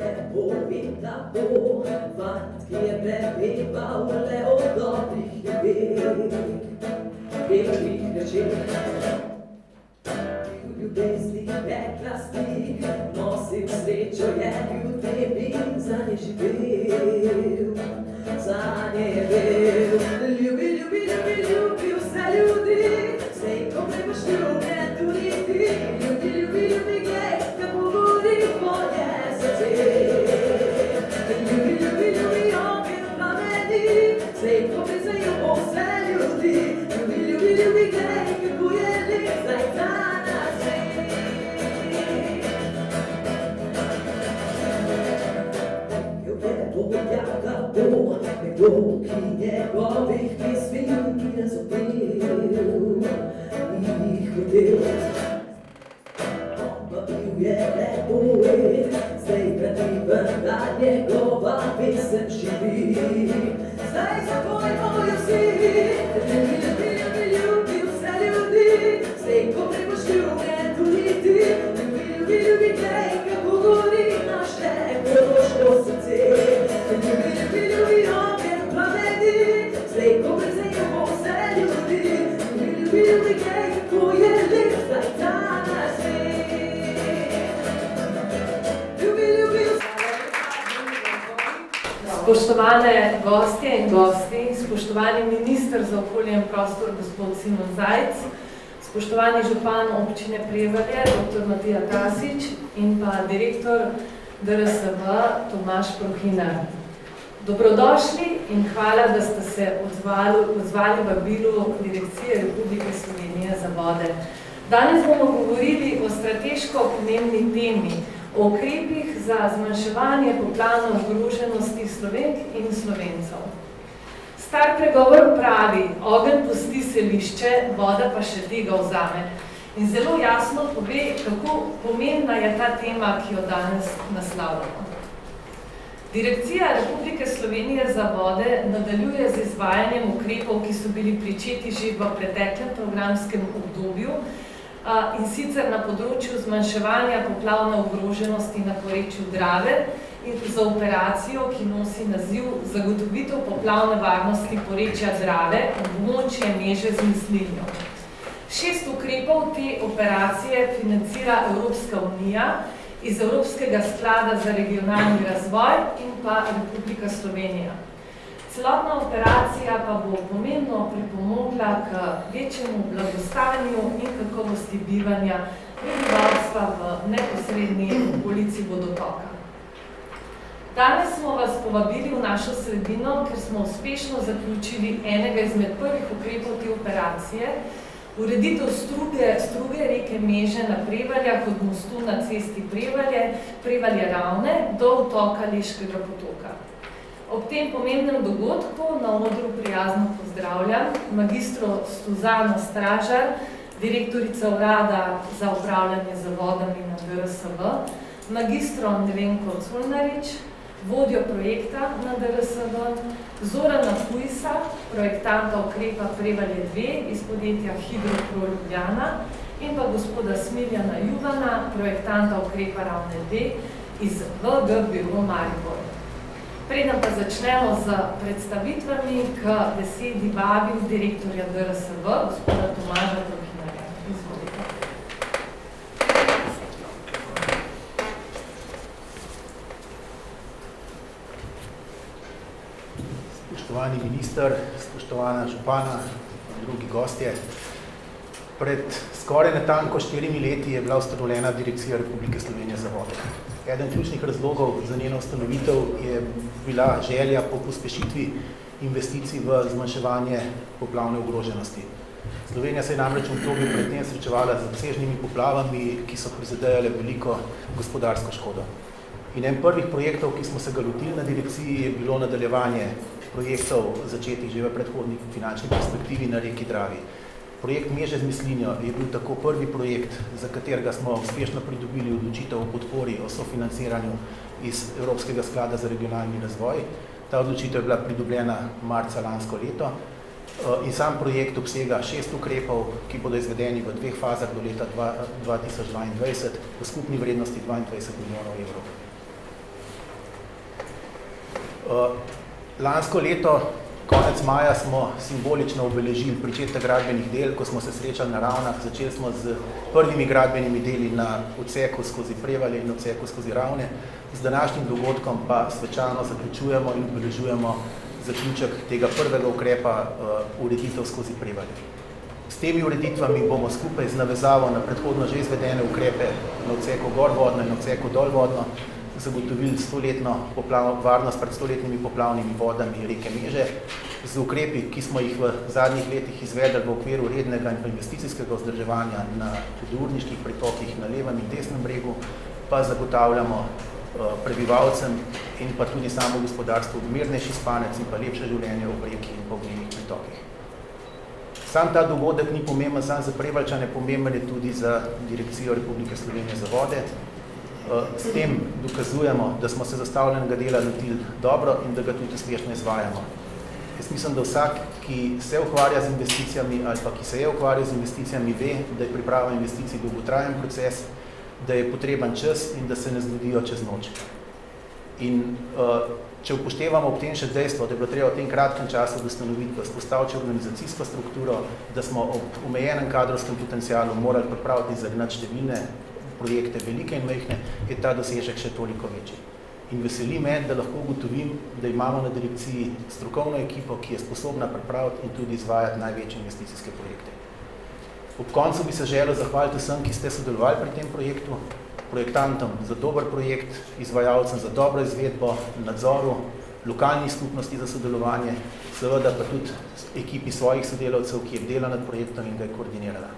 lepo in tako, fant, ki je prepeval le o dobrih ljudeh, lepih rečeh. V ljubezni peklasti nosil srečo, je ljudem in za nje živel, za nje je bil. Ljubi, ljubi, ljubi, ljubi vse ljudi, zdaj ko me boš ljubje tudi ti. Ljubi, ljubi, ljubi, glej, kako budi tvoje srce. Ljubi, ljubi, ljubi, ogen plameni, zdaj ko me zaljubo vse ljudi. Ljubi, ljubi, ljubi, glej, kako je lep zdaj ta nas svet. Ljubeto jaka bo, nekdo, ki njegovih pismi ni razumel, ni jih hotel. On pa bil je lepo let, zdaj krativen, da njegova pesem živi. Zdaj zapojmo jo vsi, ljubi, ljubi, ljubi, ljubi vse ljudi, zdaj ko me boš ljubje tudi ti. Ljubi, ljubi, ljubi, glej, kako gori naše ekološko srce. Ljubi, ljubi, ljubi, ogen plameni, zdaj ko me zaljubo vse ljudi. Ljubi, ljubi, ljubi, glej, kako je lep zdaj ta naš svet. Ljubi, ljubi vse. Spoštovane gostje in gosti, spoštovani minister za okolje in prostor, gospod Simon Zajc, spoštovani župan občine Prevalje, dr. Matija Tasič in pa direktor DRSV Tomaž Prohinar. Dobrodošli in hvala, da ste se odzvali vabilu Direkcije Republike Slovenije za vode. Danes bomo govorili o strateško pomembni temi, o ukrepih za zmanjševanje poplavne ogroženosti Slovenk in Slovencev. Star pregovor pravi, ogenj pusti selišče, voda pa še tega vzame. In zelo jasno pove, kako pomembna je ta tema, ki jo danes naslavljamo. Direkcija Republike Slovenije za vode nadaljuje z izvajanjem ukrepov, ki so bili pričeti že v preteklem programskem obdobju, in sicer na področju zmanjševanja poplavne ogroženosti na porečju Drave in za operacijo, ki nosi naziv Zagotovitev poplavne varnosti porečja Drave, območje Meže z Mislinjo. 6 ukrepov te operacije financira Evropska unija iz Evropskega sklada za regionalni razvoj in pa Republika Slovenija. Celotna operacija pa bo pomembno pripomogla k večjemu blagostanju in kakovosti bivanja prebivalstva v neposredni okolici vodotoka. Danes smo vas povabili v našo sredino, ker smo uspešno zaključili enega izmed prvih ukrepov te operacije, ureditev struge reke Meže na Prevaljah od mostu na cesti Prevalje-Ravne do vtoka Leškega potoka. Ob tem pomembnem dogodku na odru prijazno pozdravljam magistro Suzano Stražar, direktorica Urada za upravljanje z vodami na DRSV, magistro Nevenko Culnarič, vodjo projekta na DRSV, Zorana Pujsa, projektanta ukrepa Prevalje 2 iz podjetja Hidropro Ljubljana in pa gospoda Smiljana Juvana, projektanta ukrepa Ravne 2 iz VG Biro Maribor. Preden pa začnemo z predstavitvami, k besedi vabim direktorja DRSV, gospoda Tomaža Prohinarja. Izvolite. Spoštovani minister, spoštovana župana, drugi gostje. Pred skoraj natanko 4 leti je bila ustanovljena Direkcija Republike Slovenije za vode. Eden ključnih razlogov za njeno ustanovitev je bila želja po pospešitvi investicij v zmanjševanje poplavne ogroženosti. Slovenija se je namreč v obdobju pred tem srečevala z obsežnimi poplavami, ki so prizadejale veliko gospodarsko škodo. In en prvih projektov, ki smo se ga lotili na direkciji, je bilo nadaljevanje projektov začetih že v predhodni finančni perspektivi na reki Dravi. Projekt Meže z Mislinjo je bil tako prvi projekt, za katerega smo uspešno pridobili odločitev o podpori o sofinanciranju iz Evropskega sklada za regionalni razvoj. Ta odločitev je bila pridobljena marca lansko leto in sam projekt obsega 6 ukrepov, ki bodo izvedeni v 2 fazah do leta 2022 v skupni vrednosti 22 milijonov evrov. Lansko leto, konec maja, smo simbolično obeležili pričetek gradbenih del, ko smo se srečali na Ravnah. Začeli smo z prvimi gradbenimi deli na odseku skozi Prevalje in odseku skozi Ravne. Z današnjim dogodkom pa svečano zaključujemo in obeležujemo zaključek tega prvega ukrepa ureditev skozi Prevalje. S temi ureditvami bomo skupaj z navezavo na predhodno že izvedene ukrepe na odseku gorvodno in na odseku dolvodno zagotovili 100-letno varnost pred 100-letnimi poplavnimi vodami reke Meže. Z ukrepi, ki smo jih v zadnjih letih izvedli v okviru rednega in investicijskega vzdrževanja na hudourniških pritokih na levem in desnem bregu, pa zagotavljamo prebivalcem in pa tudi samo gospodarstvu mirnejši spanec in pa lepše življenje v reki in po obmejnih pritokih. Sam ta dogodek ni pomemben samo za Prevaljčane, pomemben je tudi za Direkcijo Republike Slovenije za vode. S tem dokazujemo, da smo se zastavljenega dela lotili dobro in da ga tudi uspešno izvajamo. Jaz mislim, da vsak, ki se ukvarja z investicijami ali pa ki se je ukvarjal z investicijami, ve, da je priprava investicij dolgotrajen proces, da je potreben čas in da se ne zgodijo čez noč. In če upoštevamo ob tem še dejstvo, da je bilo treba v tem kratkem času ustanoviti, vzpostaviti organizacijsko strukturo, da smo ob omejenem kadrovskem potencialu morali pripraviti in zagnati številne projekte, velike in majhne, je ta dosežek še toliko večji. In veseli me, da lahko ugotovim, da imamo na direkciji strokovno ekipo, ki je sposobna pripraviti in tudi izvajati največje investicijske projekte. Ob koncu bi se želel zahvaliti vsem, ki ste sodelovali pri tem projektu, projektantom za dober projekt, izvajalcem za dobro izvedbo, nadzoru, lokalnih skupnosti za sodelovanje, seveda pa tudi ekipi svojih sodelavcev, ki je bdela nad projektom in ga je koordinirala.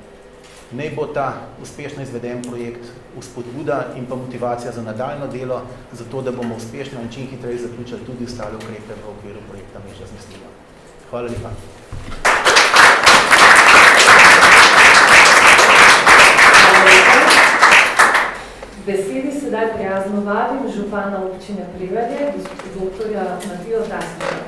Naj bo ta uspešno izveden projekt vzpodbuda in pa motivacija za nadaljno delo, zato da bomo uspešno in čim hitreje zaključili tudi ostale ukrepe v okviru projekta Meža z Mesnijo. Hvala lepa. Besedi sedaj prijazno vabim župana občine Prevalje, doktorja Matijo Tasiča.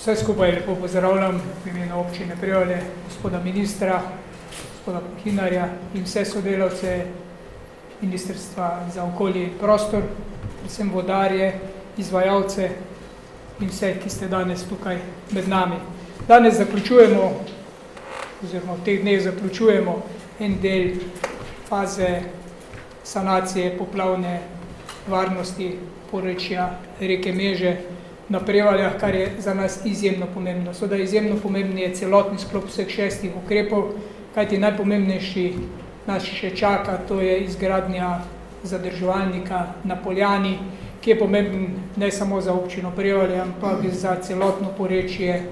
Vse skupaj lepo pozdravljam v imenu občine Prevalje, gospoda ministra, gospoda Pohinarja in vse sodelavce Ministrstva za okolje in prostor, predvsem vodarje, izvajalce in vse, ki ste danes tukaj med nami. Danes zaključujemo, oziroma v teh dneh zaključujemo en del faze sanacije poplavne varnosti porečja reke Meže na Prevaljah, kar je za nas izjemno pomembno. Seveda izjemno pomembno je celotni sklop vseh 6 ukrepov, kajti najpomembnejši nas še čaka, to je izgradnja zadrževalnika na Poljani, ki je pomemben ne samo za občino Prevalje, ampak za celotno porečje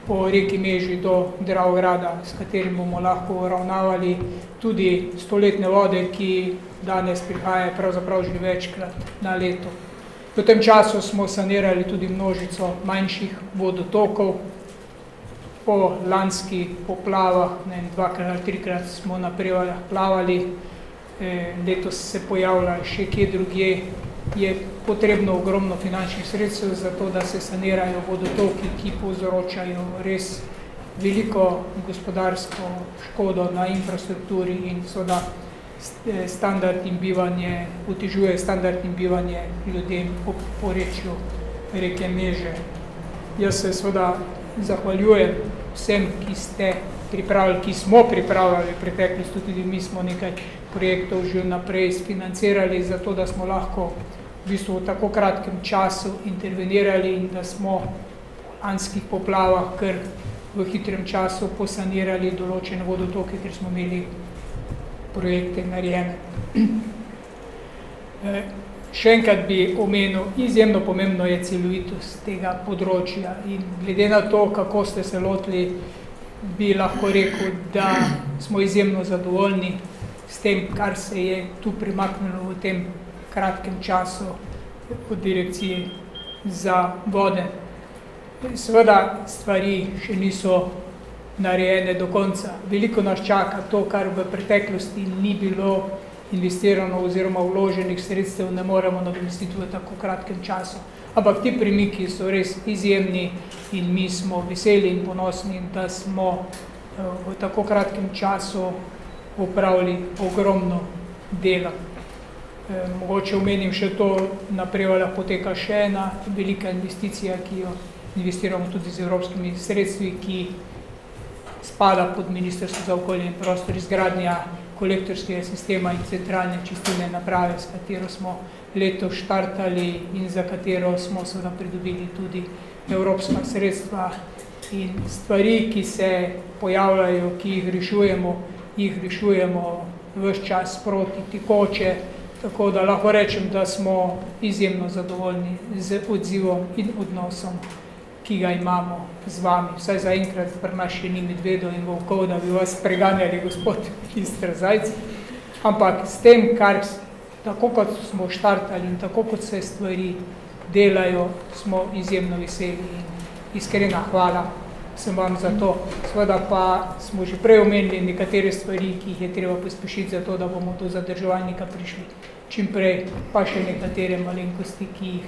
po reki Meži do Dravograda, s katerim bomo lahko uravnavali tudi 100-letne vode, ki danes prihajajo pravzaprav že večkrat na leto. V tem času smo sanirali tudi množico manjših vodotokov. Po lanskih poplavah, dvakrat ali trikrat smo na Prevaljah plavali, letos se pojavlja še kje drugje, je potrebno ogromno finančnih sredstev za to, da se sanirajo vodotoki, ki povzročajo res veliko gospodarsko škodo na infrastrukturi in seveda standard in bivanje, otežuje standard in bivanje ljudem po porečju reke Meže. Jaz se seveda zahvaljujem vsem, ki ste pripravili, ki smo pripravljali v preteklosti, tudi mi smo nekaj projektov že naprej sfinancirali, zato da smo lahko v bistvu v tako kratkem času intervenirali in da smo v lanskih poplavah kar v hitrem času posanirali določene vodotoke, ker smo imeli projekte narejene. Še enkrat bi omenil, izjemno pomembno je celovitost tega področja in glede na to, kako ste se lotili, bi lahko rekel, da smo izjemno zadovoljni s tem, kar se je tu primaknilo v tem kratkem času od Direkcije za vode. Seveda stvari še niso narejene do konca. Veliko nas čaka to, kar v preteklosti ni bilo investirano oziroma vloženih sredstev, ne moremo nadomestiti v tako kratkem času. Ampak ti premiki so res izjemni in mi smo veseli in ponosni, da smo v tako kratkem času opravili ogromno dela. Mogoče omenim še to, na Prevaljah poteka še ena velika investicija, ki jo investiramo tudi z evropskimi sredstvi, ki spada pod Ministrstvo za okolje in prostor, izgradnja kolektorskega sistema in centralne čistilne naprave, s katero smo letos štartali in za katero smo seveda pridobili tudi evropska sredstva. In stvari, ki se pojavljajo, ki jih rešujemo ves čas sproti tekoče, tako da lahko rečem, da smo izjemno zadovoljni z odzivom in odnosom, ki ga imamo z vami. Vsaj zaenkrat pri nas še ni medvedov in volkov, da bi vas preganjali, gospod minister Zajc. Ampak s tem, tako kot smo štartali in tako kot se stvari delajo, smo izjemno veseli in iskrena hvala sem vam za to. Seveda pa smo že prej omenili nekatere stvari, ki jih je treba pospešiti za to, da bomo do zadrževalnika prišli čim prej, pa še nekatere malenkosti, ki jih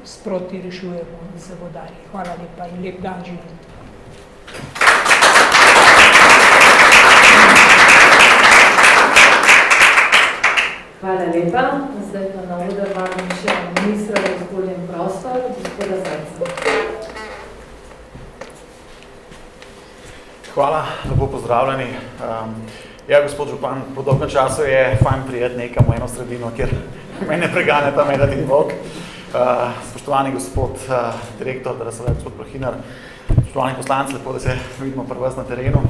sproti rešujemo z vodarji. Hvala lepa in lep dan živim. Hvala lepa. Zdaj pa na oder vabim še ministra za okolje in prostor, gospoda Zajca. Hvala, lepo pozdravljeni. Ja, gospod župan, po dolgem času je fajn prijeti nekam v eno sredino, kjer me ne pregane ta medad in volk. Spoštovani gospod direktor, da se gospod Prahinar, spoštovani poslanci, lepo, da se vidimo pri vas na terenu.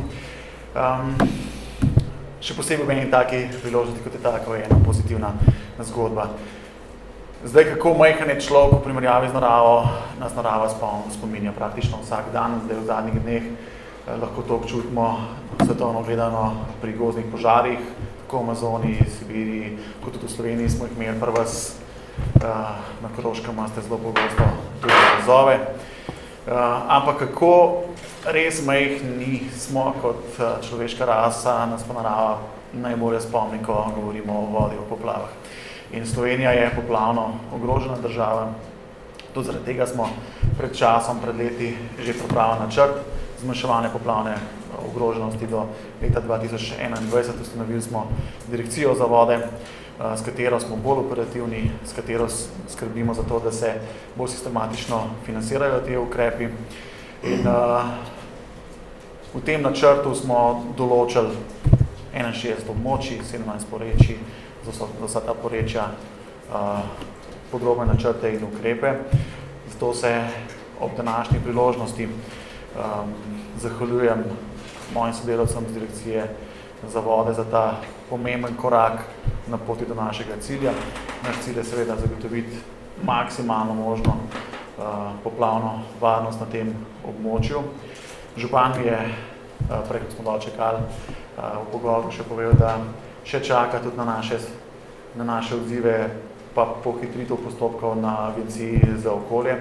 Še posebej meni taki priložnosti, kot je tako ena pozitivna zgodba. Zdaj, kako majhen je človek v primerjavi z naravo, nas narava spominja praktično vsak dan, zdaj v zadnjih dneh lahko to občutimo svetovno gledano pri gozdnih požarih, tako v Amazoniji, Sibiriji, kot tudi v Sloveniji smo jih imeli pri vas, na Koroškem ste zelo pogosto tudi razove. Ampak kako res majhni smo kot človeška rasa, nas pa narava najbolje spomni, ko govorimo o vodi, o poplavah. In Slovenija je poplavno ogrožena država, tudi zaradi tega smo pred časom, pred leti že pripravili načrt zmanjševanja poplavne ogroženosti do leta 2021. Ustanovili smo direkcijo za vode, s katero smo bolj operativni, s katero skrbimo za to, da se bolj sistematično financirajo te ukrepi. In v tem načrtu smo določili 61 območij, 17 porečij, za vsa ta porečja podrobne načrte in ukrepe. Zato se ob današnji priložnosti zahvaljujem mojim sodelavcem z direkcije za vode za ta pomemben korak na poti do našega cilja. Naš cilj je seveda zagotoviti maksimalno možno poplavno varnost na tem območju. Župan mi je, prej kot smo dol čakali, v pogovoru še povedal, da še čaka tudi na naše odzive pa pohitritev postopkov na Agenciji za okolje,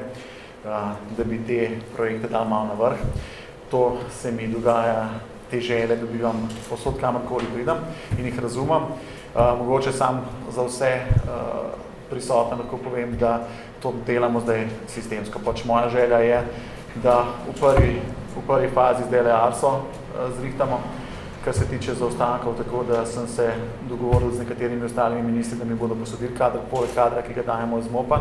da bi te projekte dali malo na vrh. To se mi dogaja, te želje dobivam posod, kamorkoli pridem in jih razumem. Mogoče sam za vse prisotne lahko povem, da to delamo zdaj sistemsko. Moja želja je, da v prvi fazi zdaj ARSO zrihtamo, kar se tiče zaostankov, tako da sem se dogovoril z nekaterimi ostalimi ministri, da mi bodo posodili poleg kadra, ki ga dajemo iz MOP-a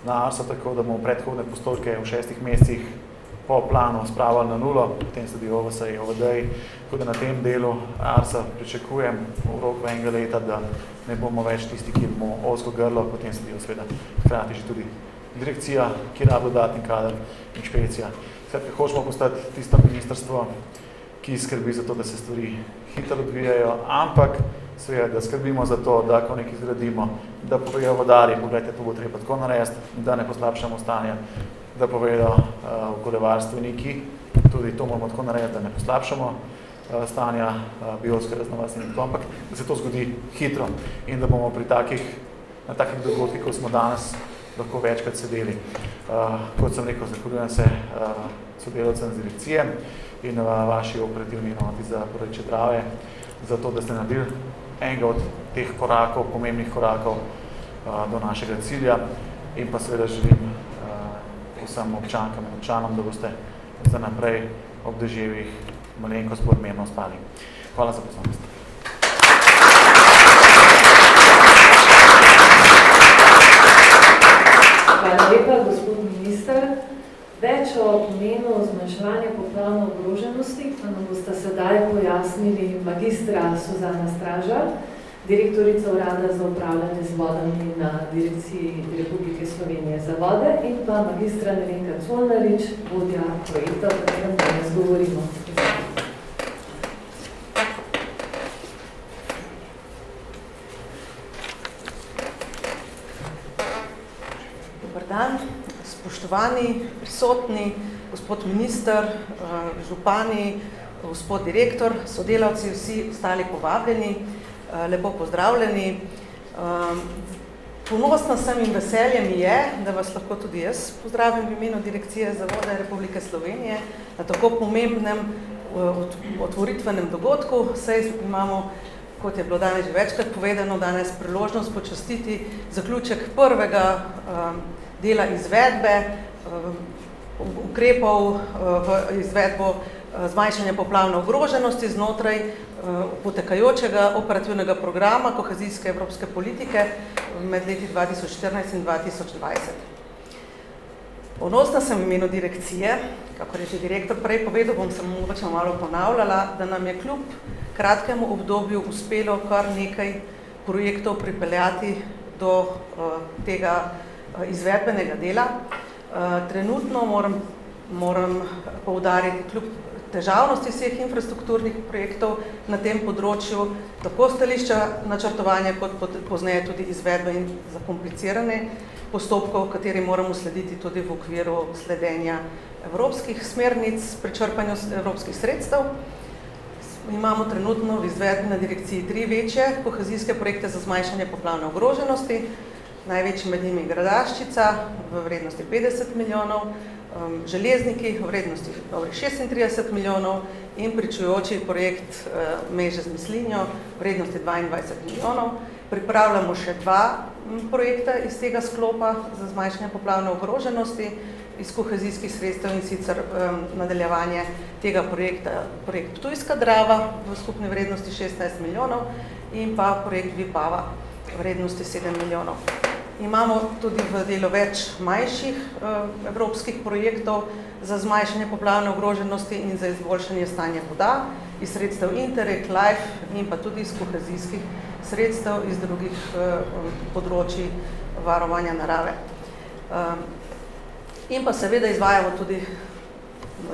na ARSO, tako da bomo predhodne postopke v 6 mesecih po planu spravili na nulo, potem sledi OVS in OVD-ji, tako da na tem delu ARSA pričakujem v roku enega leta, da ne bomo več tisti, ki bomo ozko grlo, potem sledijo seveda hkrati že tudi direkcija, ki rabi dodatni kader, inšpekcija. Skratka, hočemo postati tisto ministrstvo, ki skrbi za to, da se stvari hitro odvijajo, ampak seveda, da skrbimo za to, da ko nekaj zgradimo, da povejo vodarji, pogledajte, to bo treba tako narediti, da ne poslabšamo stanje, da povejo okoljevarstveniki, tudi to moramo tako narediti, da ne poslabšamo stanja biotske raznovrstnosti, ampak da se to zgodi hitro in da bomo na takih dogodkih, kot smo danes, lahko večkrat sedeli. Kot sem rekel, zahvaljujem se sodelavcem z direkcije in vaši operativni enoti za porečje Drave, za to, da ste naredili enega od teh korakov, pomembnih korakov do našega cilja in pa seveda želim vsem občankam in občanom, da boste za naprej ob deževih malenkost bolj mirno spali. Hvala za pozornost. Hvala lepa, gospod minister. Več o pomenu zmanjševanja poplavne ogroženosti pa nam bosta sedaj pojasnili magistra Suzana Stražar, direktorica Urada za upravljanje z vodami na Direkciji Republike Slovenije za vode, in pa magistra Nevenka Colnarič, vodja projekta, o katerem danes govorimo. Dobar dan, spoštovani, prisotni, gospod minister, župani, gospod direktor, sodelavci, vsi ostali povabljeni, lepo pozdravljeni. Ponosna sem in veselje mi je, da vas lahko tudi jaz pozdravim v imenu Direkcije za vode Republike Slovenije na tako pomembnem otvoritvenem dogodku. Saj imamo, kot je bilo danes že večkrat povedano, danes priložnost počastiti zaključek prvega dela izvedbe ukrepov v izvedbo zmanjšanja poplavne ogroženosti znotraj potekajočega operativnega programa kohezijske evropske politike med leti 2014 in 2020. Ponosna sem v imenu direkcije, kakor je že direktor prej povedal, bom se mogoče malo ponavljala, da nam je kljub kratkemu obdobju uspelo kar nekaj projektov pripeljati do tega izvedbenega dela. Trenutno moram poudariti, kljub težavnosti vseh infrastrukturnih projektov na tem področju, tako stališča načrtovanja, kot pozneje tudi izvedbe in zakomplicirane postopkov, kateri moramo slediti tudi v okviru sledenja evropskih smernic pri črpanju evropskih sredstev. Imamo trenutno v izvedbi na direkciji 3 večje kohezijske projekte za zmanjšanje poplavne ogroženosti. Največji med njimi Gradaščica v vrednosti 50 milijonov, železniki v vrednosti 36 milijonov in pričujoči projekt Meže z Mislinjo v vrednosti 22 milijonov. Pripravljamo še 2 projekta iz tega sklopa za zmanjšanje poplavne ogroženosti iz kohezijskih sredstev, in sicer nadaljevanje tega projekta, projekt Ptujska Drava v skupni vrednosti 16 milijonov in pa projekt Vipava v vrednosti 7 milijonov. Imamo tudi v delu več manjših evropskih projektov za zmanjšanje poplavne ogroženosti in za izboljšanje stanja voda iz sredstev Interreg, LIFE in pa tudi iz kohezijskih sredstev iz drugih področij varovanja narave. In pa seveda izvajamo tudi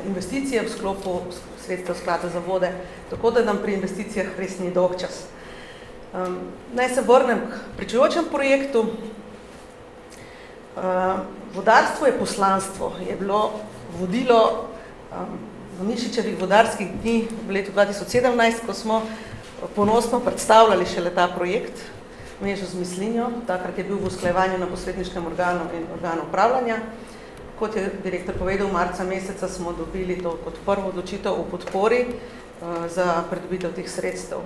investicije v sklopu sredstev Sklada za vode, tako da nam pri investicijah res ni dolg čas. Naj se vrnem k pričujočem projektu. Vodarstvo je poslanstvo, je bilo vodilo Mišičevih vodarskih dni v letu 2017, ko smo ponosno predstavljali šele ta projekt Mežo z Mislinjo. Takrat je bil v usklajevanju na posredniškem organu in organu upravljanja. Kot je direktor povedal, marca meseca smo dobili to kot prvo odločitev o podpori za pridobitev teh sredstev.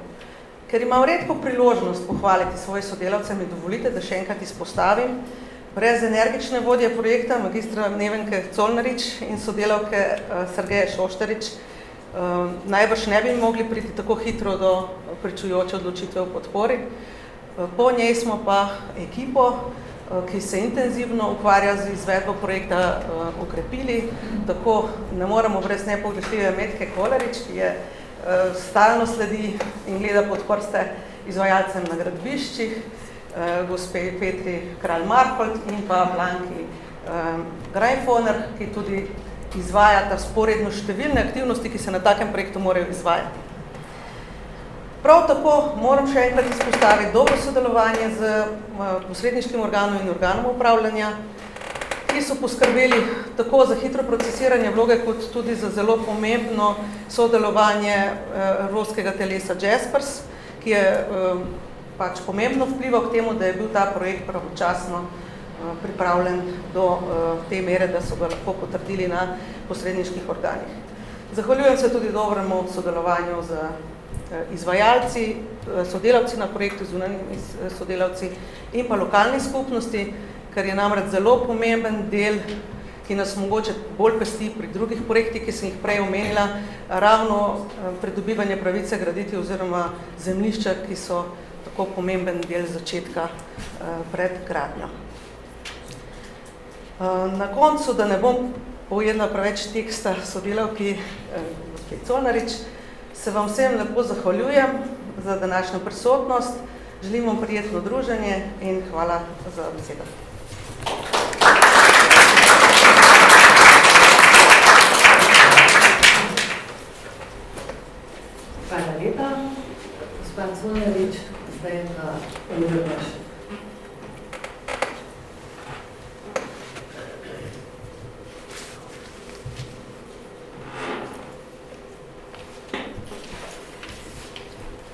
Ker imam redko priložnost pohvaliti svoje sodelavce, mi dovolite, da še enkrat izpostavim, brez energične vodje projekta, magistra Nevenke Colnarič in sodelavke Sergeje Šoštarič, najbrž ne bi mogli priti tako hitro do pričujoče odločitve o podpori. Po njej smo pa ekipo, ki se intenzivno ukvarja z izvedbo projekta, okrepili. Tako ne moremo brez nepogrešljive Metke Kolarič, ki je stalno sledi in gleda pod prste izvajalcem na gradbiščih, gospe Petri Kralj-Markold in pa Blanki Grajnfoner, ki tudi izvajata sporedno številne aktivnosti, ki se na takem projektu morajo izvajati. Prav tako moram še enkrat izpostaviti dobro sodelovanje z posredniškim organom in organom upravljanja, ki so poskrbeli tako za hitro procesiranje vloge, kot tudi za zelo pomembno sodelovanje evropskega telesa Jaspers, ki je pač pomembno vplival k temu, da je bil ta projekt pravočasno pripravljen do te mere, da so ga lahko potrdili na posredniških organih. Zahvaljujem se tudi dobremu sodelovanju z izvajalci, sodelavci na projektu, zunanjimi sodelavci in pa lokalni skupnosti, ker je namreč zelo pomemben del, ki nas mogoče bolj pesti pri drugih projektih, ki sem jih prej omenila, ravno pridobivanje pravice graditi oziroma zemljišča, ki so tako pomemben del začetka pred gradnjo. Na koncu, da ne bom pojedla preveč teksta sodelavki gospe Colarič, se vam vsem lepo zahvaljujem za današnjo prisotnost, želim vam prijetno druženje in hvala za besedo. Hvala lepa. Gospod Colarič, zdaj na Oliver.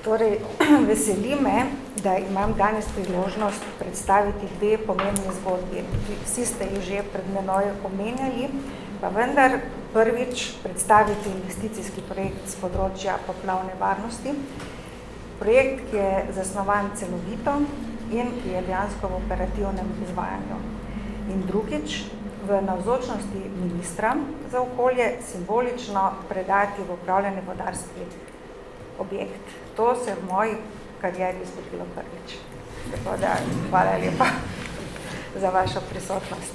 Torej, veseli me, da imam danes priložnost predstaviti dve pomembni zgodbi. Vsi ste jih že pred menoj omenjali, pa vendar prvič predstaviti investicijski projekt z področja poplavne varnosti. Projekt, ki je zasnovan celovito in ki je dejansko v operativnem izvajanju. In drugič, v navzočnosti ministra za okolje simbolično predati v upravljanje vodarski objekt. To se v moji karieri zgodilo prvič. Tako da hvala lepa za vašo prisotnost.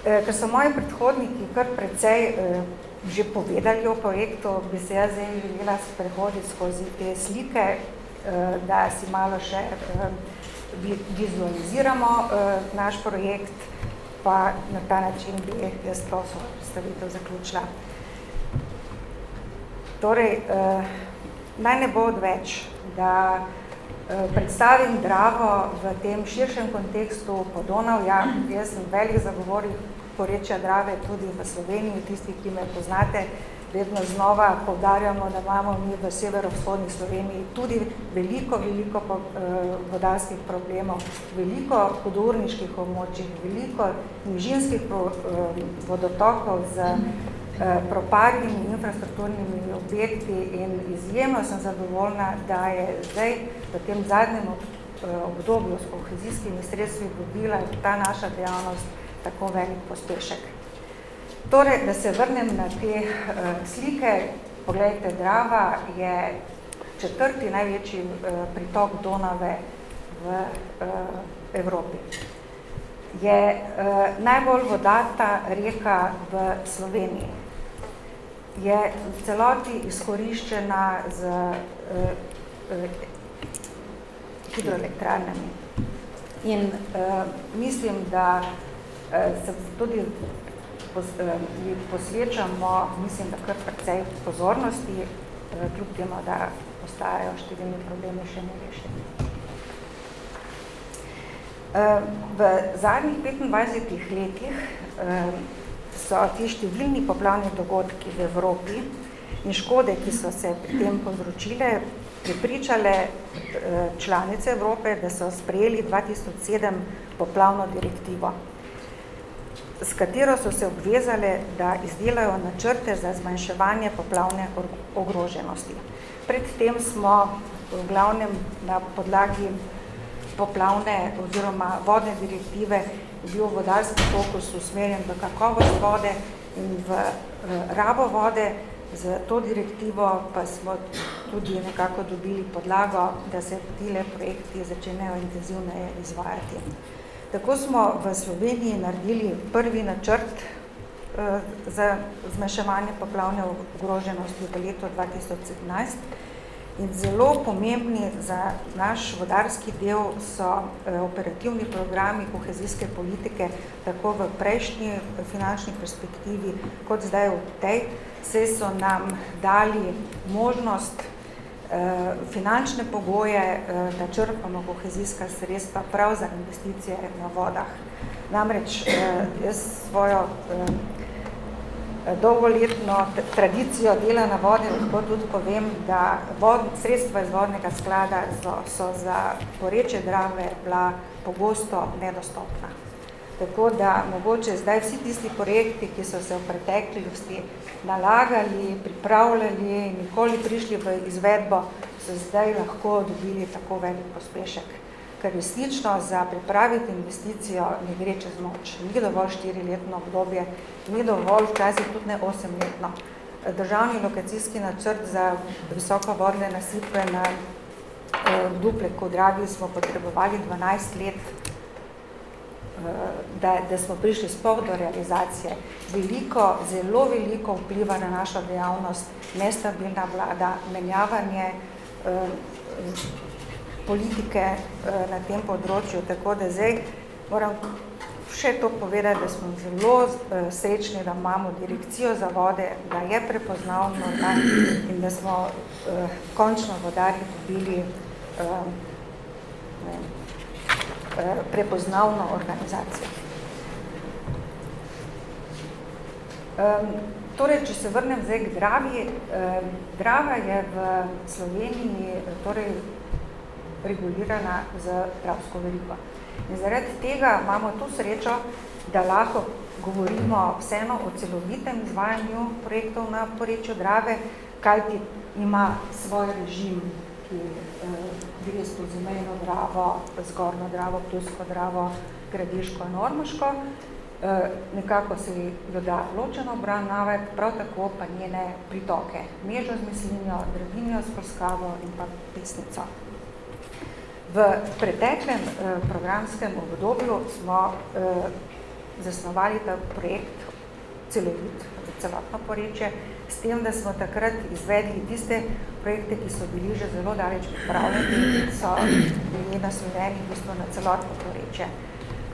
Ker so moji predhodniki kar precej že povedali o projektu, bi se jaz zdaj želela prehoditi skozi te slike, da si malo še vizualiziramo naš projekt, pa na ta način bi jaz to svojo predstavitev zaključila. Torej, naj ne bo odveč, da predstavim Dravo v tem širšem kontekstu Podonavja. Jaz sem velik zagovornik porečja Drave tudi v Sloveniji. Tisti, ki me poznate, vedno znova poudarjamo, da imamo mi v severovzhodni Sloveniji tudi veliko vodarskih problemov, veliko hudourniških območij, veliko nižinskih vodotokov z propadnimi infrastrukturnimi objekti in izjemno sem zadovoljna, da je zdaj v tem zadnjem obdobju s kohezijskimi sredstvi dobila ta naša dejavnost tako velik pospešek. Torej, da se vrnem na te slike, poglejte, Drava je četrti največji pritok Donave v Evropi. Je najbolj vodata reka v Sloveniji. Je v celoti izkoriščena z hidroelektrarnami. In mislim, da se tudi posvečamo, mislim, da kar precej pozornosti, kljub temu, da ostajajo številni problemi še nerešeni. V zadnjih 25 letih so ti številni poplavni dogodki v Evropi in škode, ki so se pri tem povzročile, prepričale članice Evrope, da so sprejeli 2007 poplavno direktivo, s katero so se obvezale, da izdelajo načrte za zmanjševanje poplavne ogroženosti. Predtem smo v glavnem na podlagi poplavne oziroma vodne direktive bil vodarski fokus usmerjen v kakovost vode in v rabo vode. Z to direktivo pa smo tudi nekako dobili podlago, da se tile projekti začnejo intenzivneje izvajati. Tako smo v Sloveniji naredili prvi načrt za zmanjševanje poplavne ogroženosti v letu 2017 in zelo pomembni za naš vodarski del so operativni programi kohezijske politike, tako v prejšnji finančni perspektivi kot zdaj v tej, saj so nam dali možnost finančne pogoje, da črpamo kohezijska sredstva prav za investicije na vodah. Namreč jaz svojo dolgoletno tradicijo dela na vodi lahko tudi povem, da sredstva iz vodnega sklada so za porečje Drave bila pogosto nedostopna. Tako da mogoče zdaj vsi tisti projekti, ki so se v preteklosti nalagali, pripravljali, nikoli prišli v izvedbo, so zdaj lahko dobili tako velik pospešek. Ker resnično za pripraviti investicijo ne gre čez noč. Ni dovolj 4-letno obdobje, ni dovolj včasih tudi ne 8-letno. Državni lokacijski načrt za visokovodne nasipve na Dupleku v Dravi smo potrebovali 12 let. da smo prišli sploh do realizacije. Zelo veliko vpliva na našo dejavnost, nestabilna vlada, menjavanje politike na tem področju, tako da zdaj moram še to povedati, da smo zelo srečni, da imamo direkcijo za vode, da je prepoznavno in da smo končno vodarji dobili prepoznavno organizacijo. Torej, če se vrnem zdaj k Dravi, Drava je v Sloveniji torej regulirana z dravsko verigo. In zaradi tega imamo to srečo, da lahko govorimo vseeno o celovitem izvajanju projektov na porečju Drave, kajti ima svoj režim, ki gre skozi mejno Dravo, zgornjo Dravo, Ptujsko Dravo, Gradiško in Ormoško. Nekako se jo da ločeno obravnavati, prav tako pa njene pritoke, Mežo z Mislinjo, Draginjo s Polskavo in pa Pesnico. V preteklem programskem obdobju smo zasnovali ta projekt celovit za celotno porečje, s tem, da smo takrat izvedli tiste projekte, ki so bili že zelo daleč pripravljeni in so bili naslovljeni v bistvu na celotno porečje.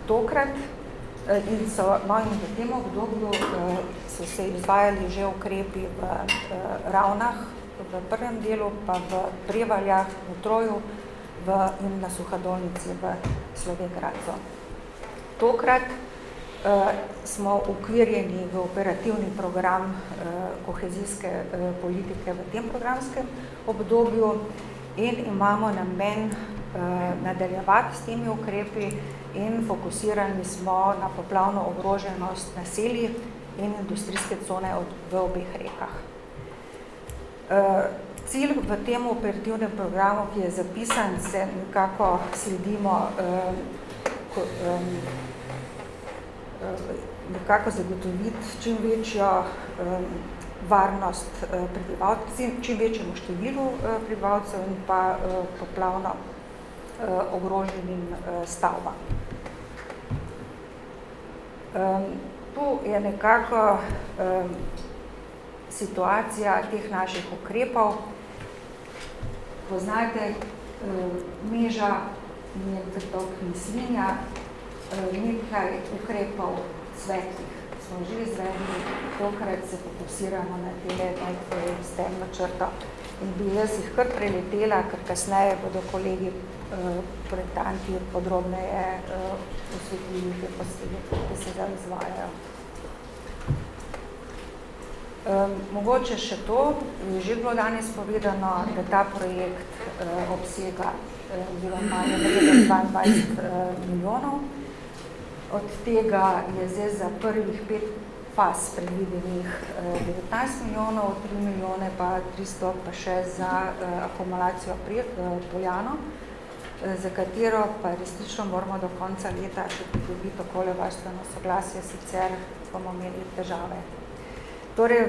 Tokrat in v tem obdobju so se izvajali že ukrepi v Ravnah, v prvem delu, pa v Prevaljah, v Troju in na Suhadolnici v Slovenj Gradcu. Tokrat smo ukvirjeni v operativni program kohezijske politike v tem programskem obdobju in imamo namen nadaljevati s temi ukrepi in fokusirani smo na poplavno ogroženost naselij in industrijske cone v obeh rekah. Cilj v tem operativnem programu, ki je zapisan, se nekako sledimo nekako zagotoviti čim večjo varnost prebivalcev, čim večjemu številu prebivalcev in pa poplavno ogroženim stavbam. Tu je nekako situacija teh naših ukrepov. Poznate Meža in pritok Mislinja, nekaj ukrepov svetlih smo že izvedli, tokrat se fokusiramo na tele stemno črto in bi jaz jih kar preletela, ker kasneje bodo kolegi projektanti podrobneje osvetlili te posebej, ki se zdaj izvajajo. Mogoče še to, je že bilo danes povedano, da ta projekt obsega oziroma je vreden 22 milijonov. Od tega je zdaj za prvih 5 faz predvidenih 19 milijonov, 3 milijone pa 300 pa še za akumulacijo Poljano, za katero pa resnično moramo do konca leta še pridobiti okoljevarstveno soglasje, sicer bomo imeli težave. Torej,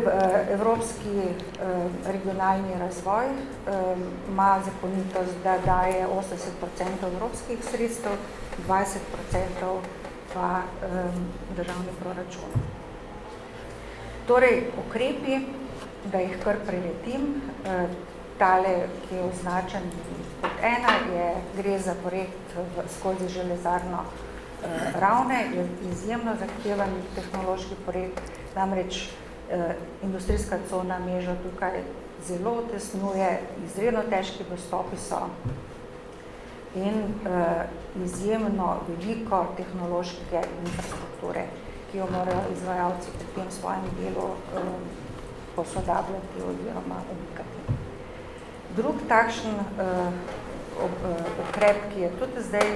Evropski regionalni razvoj ima zakonitost, da daje 80% evropskih sredstev, 20% pa državni proračun. Torej, ukrepi, da jih kar preletim, tale, ki je označen kot ena, gre za projekt skozi železarno Ravne, je izjemno zahteven tehnološki projekt, namreč industrijska cona Meža tukaj zelo tesnuje, izredno težki dostopi so in izjemno veliko tehnološke infrastrukture, ki jo morajo izvajalci pri tem svojem delu posodabljati oziroma umikati. Drug takšen ukrep, ki je tudi zdaj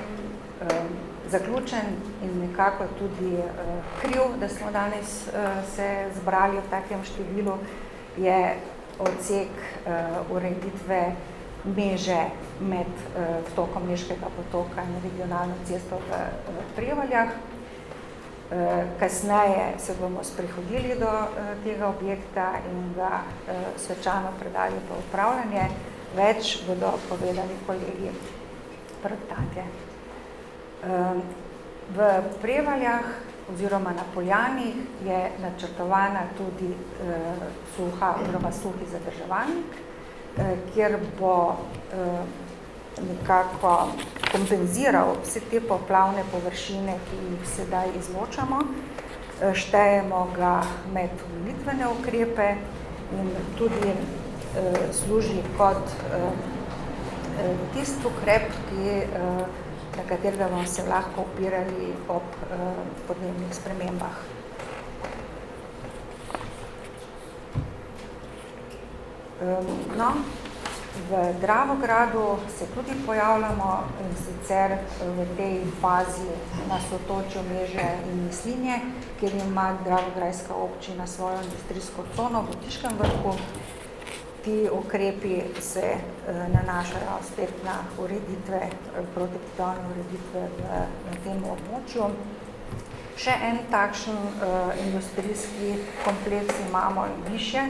zaključen in nekako tudi kriv, da smo danes se zbrali v takem številu, je odsek ureditve meže med vtokom Meškega potoka in regionalno cesto v Prevaljah. Kasneje se bomo sprehodili do tega objekta in ga svečano predali v upravljanje. Več bodo povedali kolegi projektantje. V Prevaljah oziroma na Poljanih je načrtovana tudi suhi zadrževalnik, kjer bo nekako kompenziral vse te poplavne površine, ki jih sedaj izločamo. Štejemo ga med omilitvene ukrepe in tudi služi kot tisti ukrep, na katerega bomo se lahko opirali ob podnebnih spremembah. No, v Dravogradu se tudi pojavljamo in sicer v tej fazi na sotočju Meže in Mislinje, kjer ima Dravograjska občina svojo industrijsko cono v Tiškem vrhu. Ti ukrepi se nanašajo spet na ureditve, protipoplavne ureditve na tem območju. Še en takšen industrijski kompleks imamo više,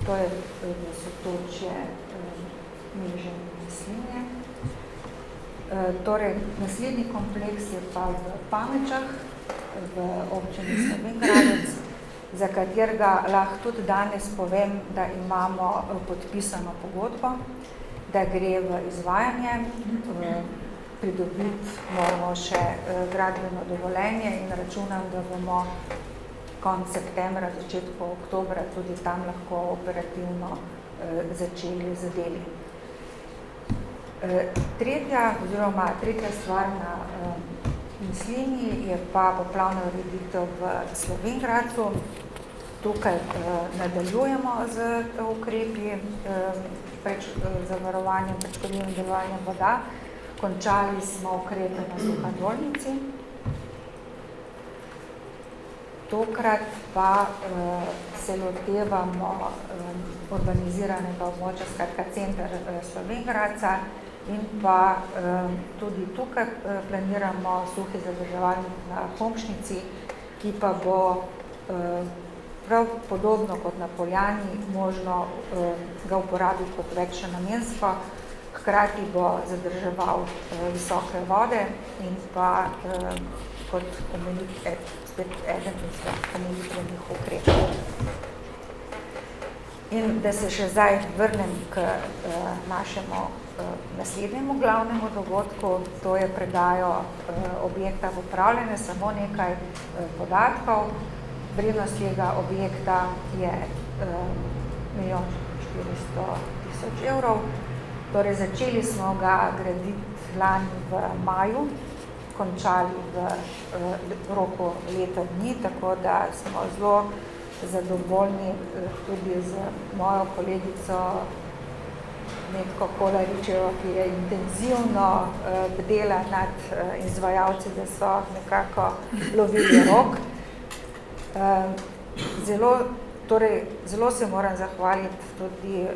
to je sotočje Meže in Mislinje. Torej, naslednji kompleks je pa v Pamečah, v občini Slovenj Gradec, za katerega lahko tudi danes povem, da imamo podpisano pogodbo, da gre v izvajanje, pridobiti moramo še gradbeno dovoljenje in računam, da bomo konec septembra, začetku oktobra tudi tam lahko operativno začeli z deli. Tretja stvar na Mislinji je pa poplavna ureditev v Slovenj Gradcu. Tukaj nadaljujemo z ukrepi zavarovanjem, predškodljivim delovanjem voda. Končali smo ukrepe na Suhadolnici. Tokrat pa se lotevamo urbaniziranega območja, skratka center Slovenj Gradca in pa tudi tukaj planiramo suhi zadrževalnik na Komšnici, ki pa bo prav podobno kot na Poljani možno ga uporabiti kot večnamensko, hkrati bo zadrževal visoke vode in pa kot spet eden izmed omilitvenih ukrepov. In da se še zdaj vrnem k našemu naslednjemu glavnemu dogodku, to je predajo objekta v upravljanje, samo nekaj podatkov. Vrednost tega objekta je 1 400 000 evrov. Torej, začeli smo ga graditi lani v maju, končali v roku leta dni, tako da smo zelo zadovoljni tudi z mojo kolegico Netko Kolaričevo, ki je intenzivno bdela nad izvajalci, da so nekako lovili rok. Zelo se moram zahvaliti tudi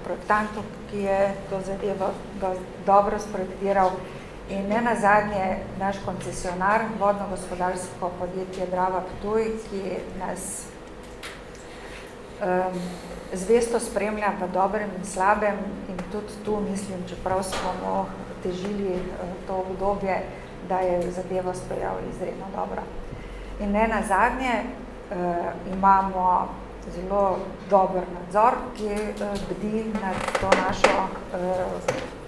projektantu, ki je to zadevo dobro sprojektiral. In ne nazadnje naš koncesionar, vodno-gospodarsko podjetje Drava Ptuj, ki nas zvesto spremlja v dobrem in slabem in tudi tu mislim, čeprav smo mu težili to obdobje, da je zadevo speljal izredno dobro. In ne nazadnje imamo zelo dober nadzor, ki bdi nad to našo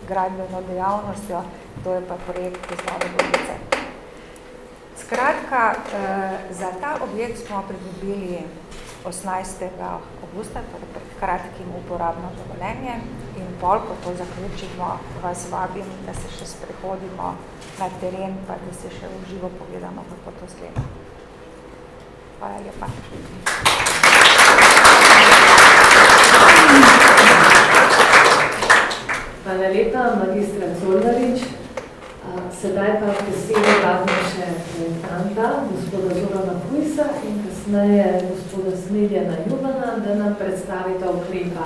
gradbeno dejavnostjo, to je pa projekt iz Nove Gorice. Skratka, za ta objekt smo pridobili 18. avgusta, torej pred kratkim uporabno dovoljenje in bolj, ko to zaključimo, vas vabim, da se še sprehodimo na teren, pa da se še v živo pogledamo, kako to zgleda. Hvala lepa. Hvala lepa, magistra Colarič. Sedaj pa besede vabim še projektanta, gospoda Zorana Pujsa in kasneje gospoda Smiljana Jubana, da nam predstavita ukrepa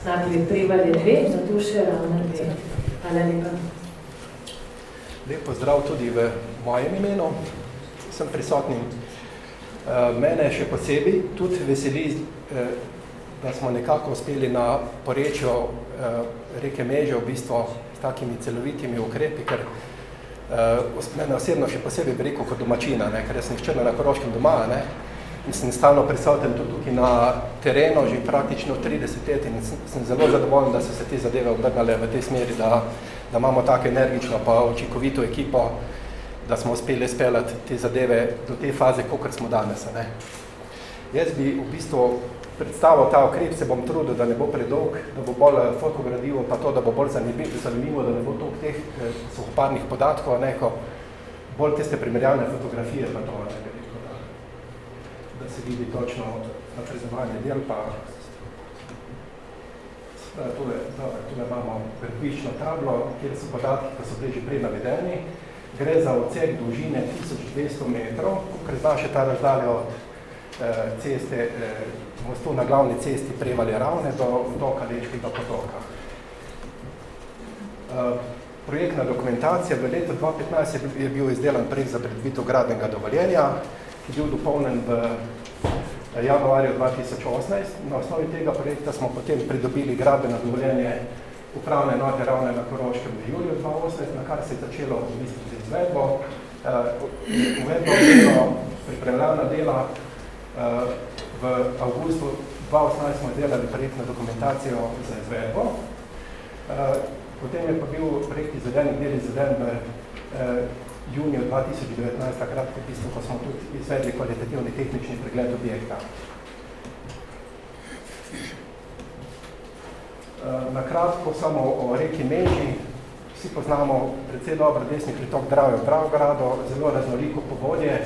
najprej Prevalje 2, zato še Ravne 2. Hvala lepa. Lep pozdrav tudi v mojem imenu, sem prisotni. Mene še posebej tudi veseli, da smo nekako uspeli na porečju reke Meže v bistvu s takimi celovitimi ukrepi, ker Mene osebno še posebej bi rekel kot domačina, ne, ker jaz sem izčrno na Koroškem doma, ne, in sem stalno prisoten tudi tukaj na terenu, že praktično 30 let in sem zelo zadovoljen, da so se te zadeve obrnale v tej smeri, da imamo tako energično pa učinkovito ekipo, da smo uspeli speljati te zadeve do te faze, kakor smo danes. Ne. Jaz bi v bistvu predstavil ta ukrep, se bom trudil, da ne bo predolg, da bo bolj fotogradivo, pa to, da bo bolj zanimivo, da ne bo toliko teh suhoparnih podatkov, neko bolj tiste primerjalne fotografije, pa to, da se vidi točno naprezovanje del, pa tule imamo gradbiščno tablo, kjer so podatki, ki so bili že prej navedeni. Gre za odsek dolžine 1200 metrov, ker znaš ta razdalja od ceste, mostu na glavni cesti Prevalje Ravne do doka Lečkega potoka. Projektna dokumentacija v letu 2015 je bil izdelan projekt za pridobitev gradbenega dovoljenja, ki je bil dopolnjen v januarju 2018. Na osnovi tega projekta smo potem pridobili gradbeno dovoljenje upravne enote Ravne na Koroškem v juliju 2018, na kar se je začelo v bistvu z izvedbo. Uvedbo pripravljalna dela. V avgustu 2018 smo delali projektno dokumentacijo za izvedbo. Potem je pa bil projekt izveden v juniju 2019, takrat, ko smo tudi izvedli kvalitativni tehnični pregled objekta. Na kratko samo o reki Meži. Vsi poznamo precej dobro desni pritok Drave v Dravogradu, zelo raznoliko povodje.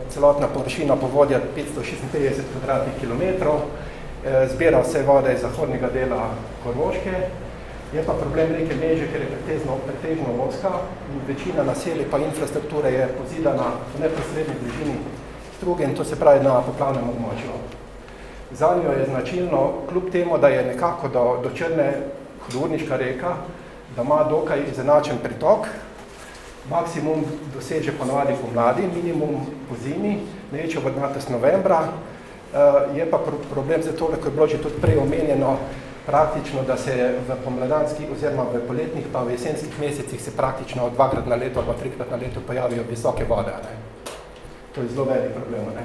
Celotna površina povodja 556 kvadratnih kilometrov, zbira vse vode iz zahodnega dela Koroške. Je pa problem reke Meže, ker je pretežno ozka in večina naselij pa infrastrukture je pozidana v neposredni bližini struge in to se pravi na poplavnem območju. Zanjo je značilno, kljub temu, da je nekako do Črne hudourniška reka, da ima dokaj izenačen pritok, maksimum doseže ponovadi pomladi, minimum po zimi, največjo vodnatost novembra. Je pa problem za to, ko je bilo že tudi prej omenjeno, praktično, da se v pomladanskih oziroma v poletnih pa v jesenskih mesecih se praktično 2-krat na leto ali 3-krat na leto pojavijo visoke vode. Ne. To je zelo velik problem. Ne.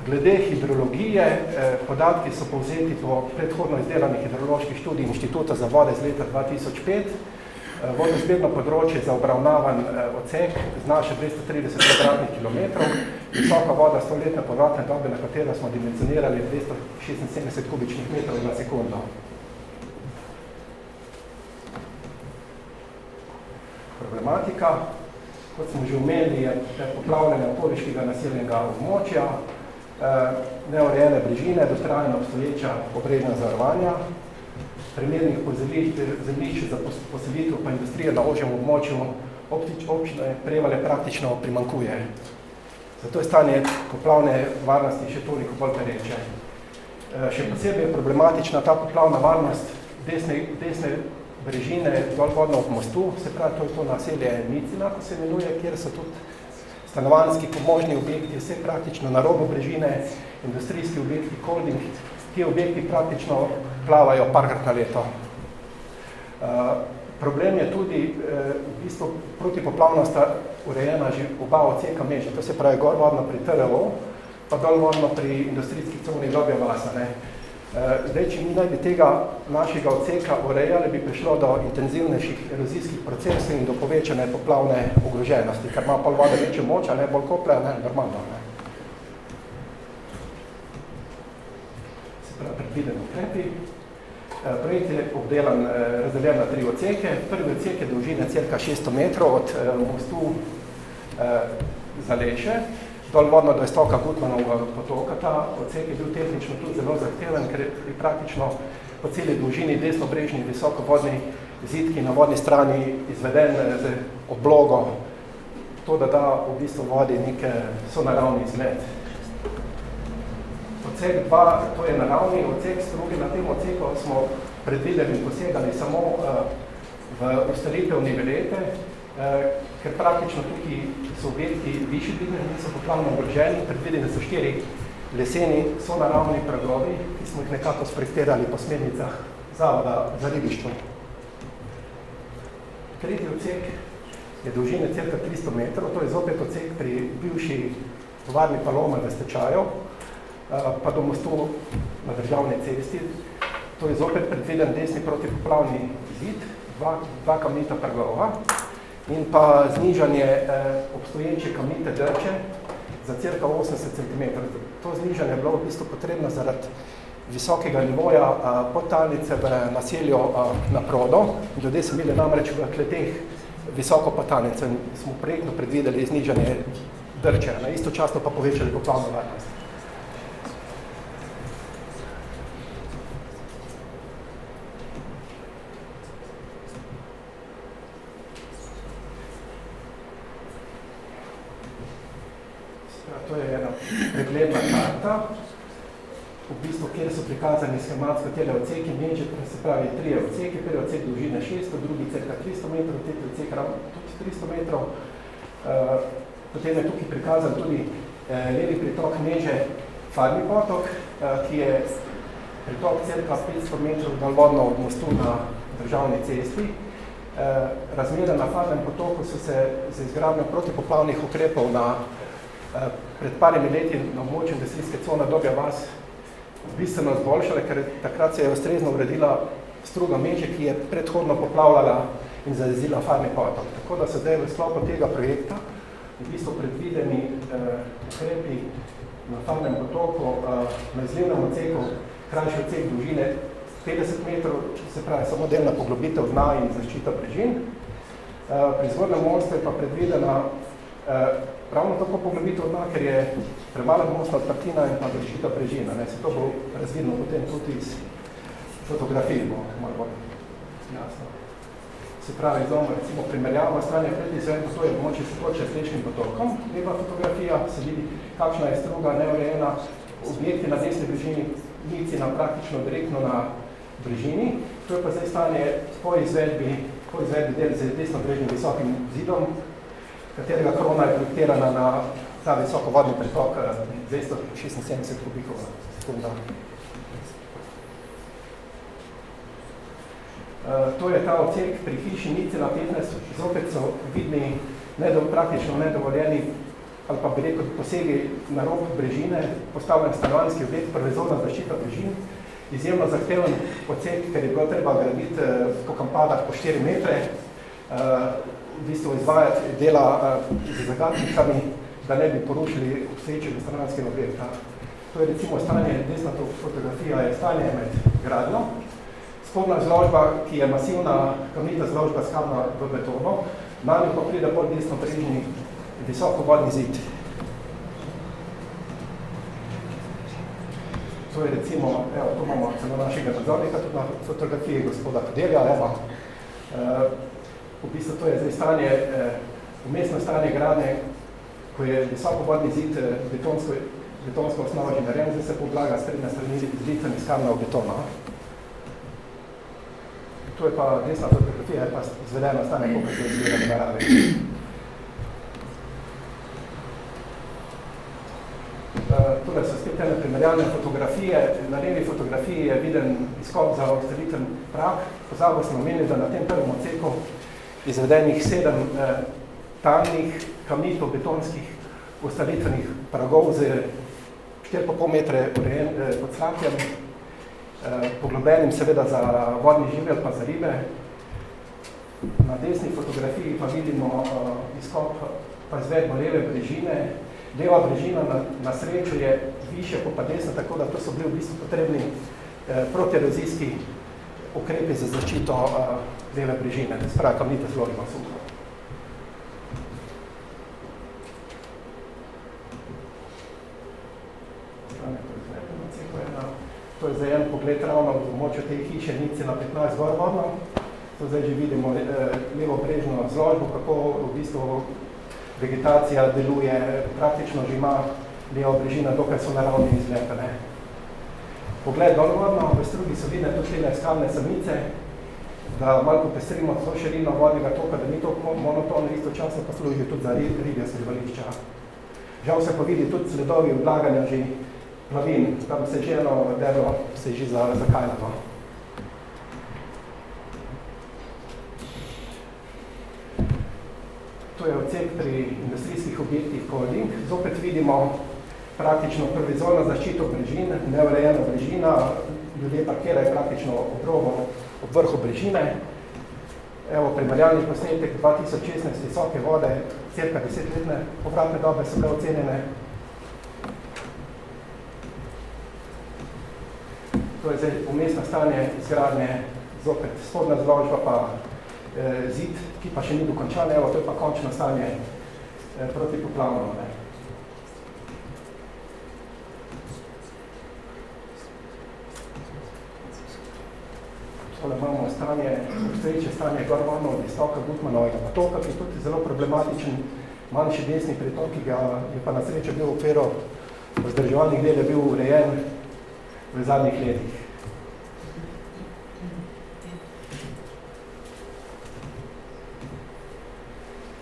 Glede hidrologije, podatki so povzeti po predhodno izdelanih hidroloških študij Inštituta za vode z leta 2005. Vodozbirno področje za obravnavan odsek znaša 230 kvadratnih kilometrov, visoka voda 100-letne povratne dobe, na katero smo dimenzionirali 276 kubičnih metrov na sekundo. Problematika, kot smo že omenili, je poplavljanje okoliškega naseljenega območja, neurejene bližine, dotrajno obstoječa obredna zavarovanja, primernih zemljišč za poselitev pa industrije na ožjem območju občine Prevalje praktično primanjkuje. Zato je stanje poplavne varnosti še toliko bolj pereče. Še posebej je problematična ta poplavna varnost desne brežine dolvodno ob mostu, se pravi, to je to naselje Micina, ko se imenuje, kjer so tudi stanovanjski pomožni objekti, vse praktično na robu brežine, industrijski objekti, holding, ti objekti praktično plavajo parkrat na leto. Problem je tudi, v bistvu protipoplavno sta urejena že oba odseka Meže, to se pravi gorvodno pri TRO, pa dolvodno pri industrijski coni Lobja vasa. Zdaj, če mi naj bi tega našega odseka urejali, bi prišlo do intenzivnejših erozijskih procesov in do povečane poplavne ogroženosti, ker ima pol vode večjo moč, a ne bolj kople, a ne normalno. Se pravi, predvideni ukrepi. Projekt je obdelan, razdeljen na 3 odseke. Prvi odsek je dolžine cirka 600 metrov od mostu Zaleše, dolvodno do istoka Gutmanovega potoka. Ta odsek je bil tehnično tudi zelo zahteven, ker je praktično po celi dolžini desnobrežni visokovodni zid, ki na vodni strani izveden z oblogo, to da da v bistvu vodi neke sonaravni izgled. Odsek 2, to je naravni odsek struge, na tem odseku smo predvideli in posegali samo v ustalitev nivelete, ker praktično tukaj so objekti višji dvigne, niso poplavno ogroženi, predvideni so 4 leseni sonaravni pragovi, ki smo jih nekako sprojektirali po smernicah Zavoda za ribištvo. Tretji odsek je dolžine cirka 300 metrov, to je zopet odsek pri bivši tovarni Paloma v stečaju, pa do mostu na državni cesti. To je zopet predviden desni protipoplavni zid, dva kamnita preglova in pa znižanje obstoječe kamnite drče za cirka 80 cm. To znižanje je bilo v bistvu potrebno zaradi visokega nivoja podtalnice v naselju na Prodo. Ljudje so imeli namreč v kleteh visoko podtalnico in smo projektno predvideli znižanje drče, istočasno pa povečali poplavno varnost. To je ena pregledna karta, v bistvu, kjer so prikazani schematsko tele odseki, menče, se pravi 3 odseki, prvi odsek dolžine 600, drugi cirka 300 metrov, tretji odsek ravno tudi 300 metrov. Potem je tukaj prikazan tudi levi pritok Meže Farni potok, ki je pritok cirka 500 metrov daljvodno od mostu na državni cesti. Razmere na Farnem potoku so se z izgradnjo protipoplavnih ukrepov pred parimi leti na območju industrijske cone Dobja vas bistveno zboljšale, ker takrat se je ustrezno uredila struga Meže, ki je predhodno poplavljala in zajezila Farni potok. Tako da so zdaj v sklopu tega projekta v bistvu predvideni ukrepi na Farnem potoku, na izlivnem odseku, krajši odsek dolžine 50 metrov, se pravi samo delna poglobitev dna in zaščita brežin. Pri zgornjem mostu je pa predvidena ravno tako poglobitev dna, ker je premala mostna odprtina in pa zaščita brežina. Se to bo razvidno potem tudi iz fotografij, bo malo bolj jasno. Se pravi, zdaj recimo primerjava stranje pred izvedbo, to je območje Sotočja s Leškim potokom. Leva fotografija se vidi, kakšna je struga neurejena, objekti na desni brežini, Nicina praktično direktno na brežini. To je pa zdaj stanje po izvedbi del z desnobrežnim visokim zidom, katerega krona je projektirana na ta visokovodni pretok 276 kubikov na sekundo. To je ta odsek pri hiši Nicina 15, zopet so vidni praktično nedovoljeni ali pa bi rekel posegi na rob brežine, postavljen stanovanjski objekt, prevezovna zaščita brežin, izjemno zahteven odsek, ker je bilo treba graditi po kampadah po 4 metre, v bistvu izvajati dela z zagatnicami, da ne bi porušili obstoječega stanovanjskega objekta. To je recimo stanje, desna fotografija je stanje med gradnjo. Spodnja zložba, ki je masivna kamnita zložba skavna v betonu, na njo pa pride bolj desnobrežni visokovodni zid. To je recimo, to imamo celo našega nadzornika, tudi na fotografiji gospoda Kodelja, v bistvu to je zdaj stanje, umestno stanje gradnje, ko je visokovodni zid betonsko osnovo že narejen, zdaj se podlaga sprednja strani zidcem iz kamna v betona. To je pa desna fotografija, je pa izvedeno stanje, koliko se je izvedeno narave. Tule so spet ene primerjalne fotografije. Na levi fotografiji je viden izkop za odstreliten prag. Pozabil smo omeniti, da na tem prvem odseku izvedenih 7 talnih kamnitov betonskih ustalitvenih pragov z 4,5 metre pod slapjem, poglobljenim seveda za vodni živelj pa za ribe. Na desni fotografiji pa vidimo izkop pa izvedbo leve brežine. Leva brežina na srečo je više kot pa desna, tako da to so bili v bistvu potrebni protierozijski ukrepi za zaščito leve brežine, da se pravi kamnite zložba suho. To je zdaj en pogled ravno v območju te hiše Nicina 15 gorvodno. To zdaj že vidimo levo brežno zložbo, kako v bistvu vegetacija deluje, praktično že ima levo brežina, dokaj so naravni izletene. Pogled dolvodno, v strugi so vidne tudi tele skalne samice, da malo popestrimo to širino vodnega toka, da ni to monotono, istočasno pa služi tudi za ribje skrivališča. Žal se pa vidi tudi sledovi odlaganja že plavin, tam se že eno delo se že zakajljamo. to je odsek pri industrijskih objektih Kolding. Zopet vidimo praktično provizorno zaščito brežin, neurejena brežina, ljudje parkirajo praktično ob robu, ob vrhu brežine. Evo, primerjalni posnetek 2016 visoke vode, cirka 10-letne povratne dobe so bile ocenjene. To je zdaj umestno stanje izgradnje, zopet spodnja zložba pa zid, ki pa še ni dokončan, evo, to je pa končno stanje protipoplavno. Tole imamo obstoječe stanje Gorvorno od istoka Gutmanovega potoka, ki je tudi zelo problematičen, manjši desni pritok, ki ga je pa na srečo bil v okviru vzdrževalnih del, je bil urejen v zadnjih letih.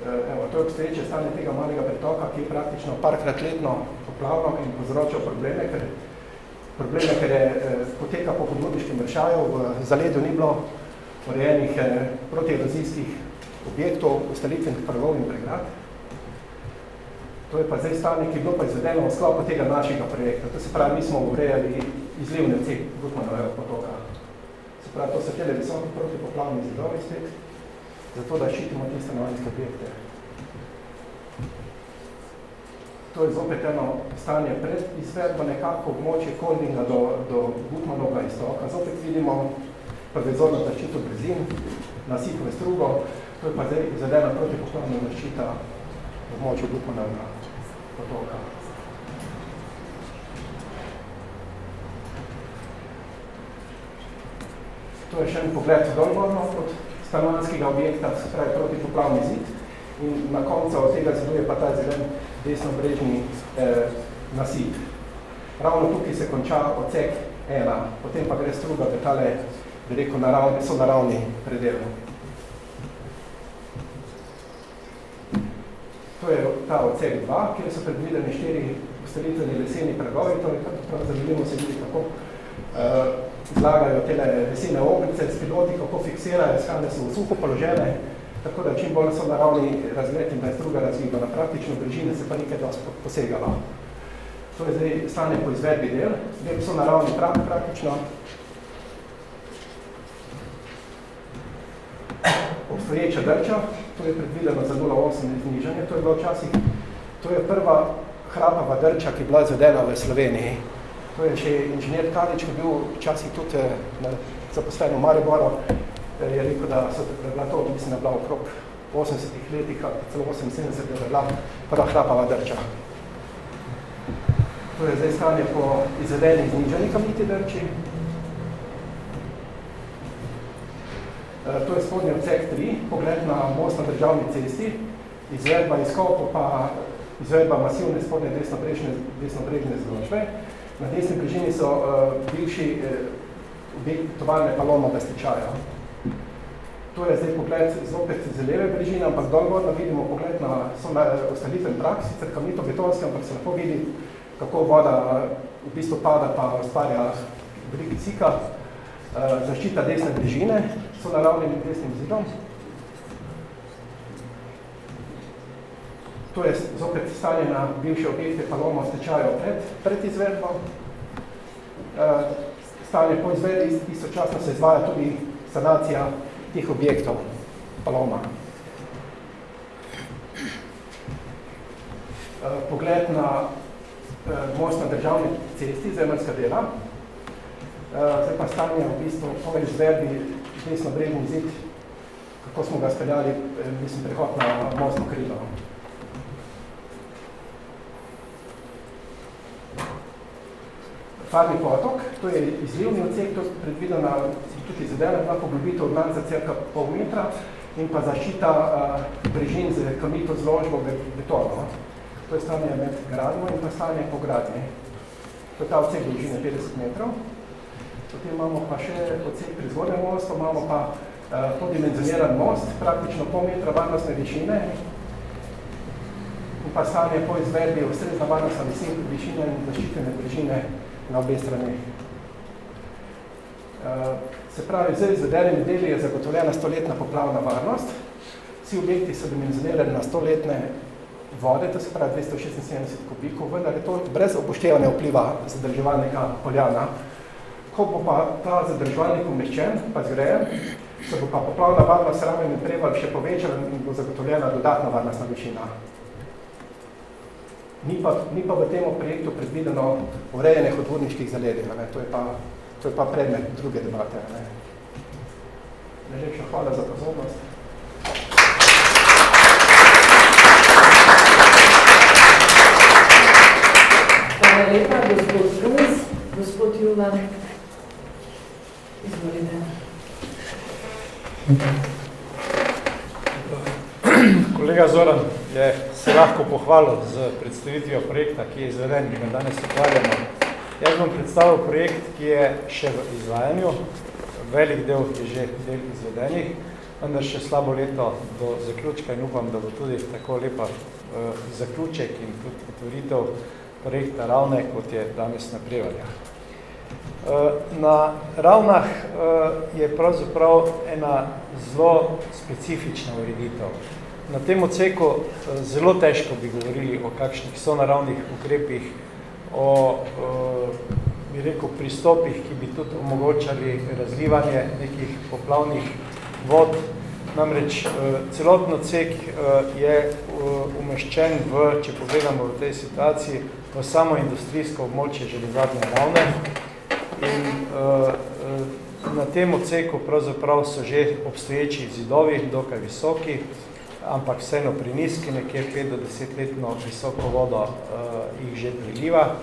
Evo, to je obstoječe stanje tega malega pritoka, ki je praktično parkrat letno poplavno in povzročal probleme, ker je poteka po podvodniškem rešaju, v zaledju ni bilo urejenih protierozijskih objektov, ustaritvenih pragov in pregrad. To je pa zdaj stanje, ki je bilo pa izvedeno v sklopu tega našega projekta. To se pravi, mi smo urejali izlivni odsek Gutmanovega potoka. Se pravi, to so tele visoki protipoplavni zidovi spet, zato da ščitimo te stanovanjske objekte. To je zopet eno stanje pred izvedbo nekako območje Koldinga do Gutmanovega istoka. Zopet vidimo provizorno zaščito brezin, nasipove strugo, to je pa zdaj izvedena protipoplavna zaščita v območju Gutmanovega potoka. To je še en pogled dolgorno od stanovanjskega objekta, se pravi protipoplavni zid. In na koncu od tega zidu je pa ta zelen desnobrežni nasip. Ravno tukaj se konča odsek 1, potem pa gre struga v tale, bi rekel, sonaravni predel. To je ta odsek 2, kjer so predvideni 4 ustalitveni leseni pragovi, to je prav zanimivo se vidi, kako zlagajo tele lesene oglice s piloti, kako fiksirajo, skale so v suho položene, tako da čim bolj so naravni razgled in da je struga razvigana. Praktično brežine se pa nekaj dosti posegala. To je zdaj stanje po izvedbi del. Del so naravni praktično. Obstoječa drča, to je predvideno za 0,8 znižanje. To je bilo včasih, to je prva hrapava drča, ki je bila izvedena v Sloveniji. To je še inženir Kalič, ki je bil včasih tudi zaposlen v Mariboru, je rekel, da je bila to, mislim, da je bila okrog 80 letih, celo 78, da je bila prva hrapava drča. To je zdaj stanje po izvedenih znižanih kamniti drči. To je spodnji odsek 3, pogled na most na državni cesti, izvedba izkopov pa izvedba masivne spodnje desnobrežne zložbe. Na desni brežini so bivši objekt tovarne Palomove stečaja. To je zdaj pogled zopet z leve brežine, ampak dolgorno vidimo pogled na ostalitven prak, sicer kamnito-betonski, ampak se lahko vidi, kako voda v bistvu pada pa ustvarja velik cika. Zaščita desne brežine so naravnim desnim zidom. To je zopet stanje na bivše objekte Paloma stečajo pred izvedbo. Stanje po izvedbi istočasno se izvaja tudi sanacija teh objektov Paloma. Pogled na most na državni cesti, zemeljska dela. Zdaj pa stanje v bistvu po izvedbi desnobrežni zid, kako smo ga speljali, mislim, prehod na mostno krilo. Farni potok, to je izlivni odsek, to je predvidena tudi izvedena bila poglobitev od manj za cirka pol metra in pa zaščita brežin z kamnito zložbo betona. To je stanje med gradnjo in pa stanje po gradnji. To je ta odsek dolžine 50 metrov. Potem imamo pa še odsek pri zgornjem mostu, imamo pa podimenzioniran most, praktično pol metra varnostne višine in pa stanje po izvedbi ustrezna varnostna višina in zaščitene brežine na obe strani. Se pravi, z izvedenimi deli je zagotovljena 100-letna poplavna varnost. vsi objekti so dimenzionirani na 100-letne vode, to se pravi 276 kubikov, vendar je to brez upoštevanja vpliva zadrževalnega poljana. Ko bo pa ta zadrževalnik umeščen, pa zgrajen, se bo pa poplavna varnost Raven in Prevalj še povečala in bo zagotovljena dodatna varnostna višina. Ni pa v tem projektu predvideno urejanje odvodniških zaledij, to je pa predmet druge debate. Najlepša hvala za pozornost. Hvala lepa, gospod Kruz, gospod Juvan. Izvolite. Kolega Zoran je se lahko pohvalil z predstavitvijo projekta, ki je izveden, ki ga danes ukvarjamo. Jaz bom predstavil projekt, ki je še v izvajanju, velik del je že del izvedenih, vendar še slabo leto do zaključka in upam, da bo tudi tako lepa zaključek in tudi otvoritev projekta Ravne, kot je danes na Prevaljah. Na Ravnah je pravzaprav ena zelo specifična ureditev. Na tem odseku zelo težko bi govorili o kakšnih sonaravnih ukrepih, o bi rekel, pristopih, ki bi tudi omogočali razlivanje nekih poplavnih vod. Namreč celoten odsek je umeščen v, če pogledamo v tej situaciji, v samo industrijsko območje Železarne Ravne. In na tem odseku pravzaprav so že obstoječi zidovi, dokaj visoki, ampak vseeno prenizki, nekje 5 do 10-letno visoko vodo jih že priliva.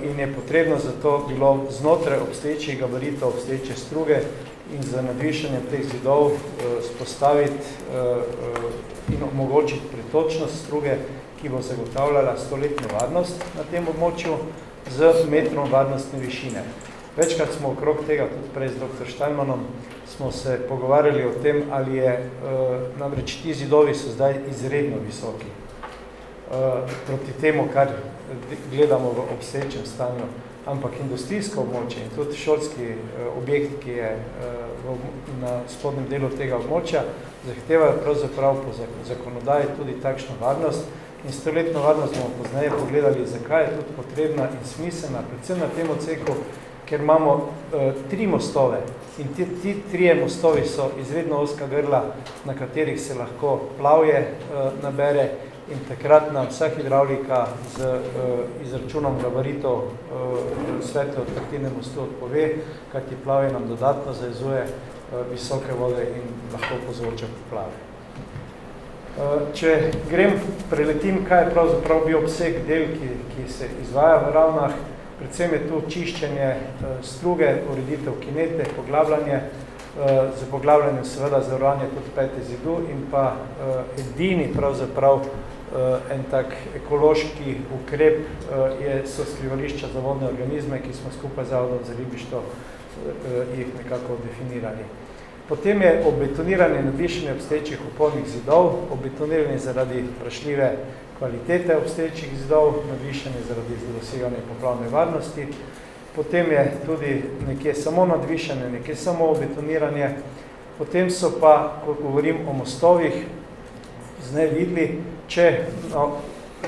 In je potrebno zato bilo znotraj obstoječih gabaritov, obstoječe struge in za nadvišanjem teh zidov spostaviti in omogočiti pretočnost struge, ki bo zagotavljala 100-letno varnost na tem območju z metrom varnostne višine. Večkrat smo okrog tega, tudi prej z dr. Štajnmanom, smo se pogovarjali o tem, ali je, namreč ti zidovi so zdaj izredno visoki proti temu, kar gledamo v obstoječem stanju. Ampak industrijsko območje in tudi šolski objekt, ki je na spodnjem delu tega območja, zahtevajo pravzaprav po zakonodaji tudi takšno varnost. In 100-letno varnost bomo pozneje pogledali, zakaj je tudi potrebna in smiselna, predvsem na tem odseku, ker imamo 3 mostove in ti 3 mostovi so izredno ozka grla, na katerih se lahko plavje nabere in takrat nam vsa hidravlika z izračunom gabaritov svetle odprtine mostu odpove, kajti plavje nam dodatno zajezuje visoke vode in lahko povzroča poplave. Če preletim, kaj je pravzaprav bil obseg del, ki se izvaja v Ravnah, predvsem je tu čiščenje struge, ureditev kinete, poglabljanje, za poglabljanje seveda zavarovanje tudi 5. zidu in pa edini pravzaprav en tak ekološki ukrep so skrivališča za vodne organizme, ki smo skupaj z Zavodom za ribištvo jih nekako definirali. Potem je obetoniranje nadvišanja obstoječih opornih zidov, obetoniranje zaradi vprašljive kvalitete obstoječih zidov, nadvišanje zaradi doseganja poplavne varnosti. Potem je tudi nekje samo nadvišanje, nekje samo obetoniranje. Potem so pa, ko govorim o mostovih, zdaj videli, če na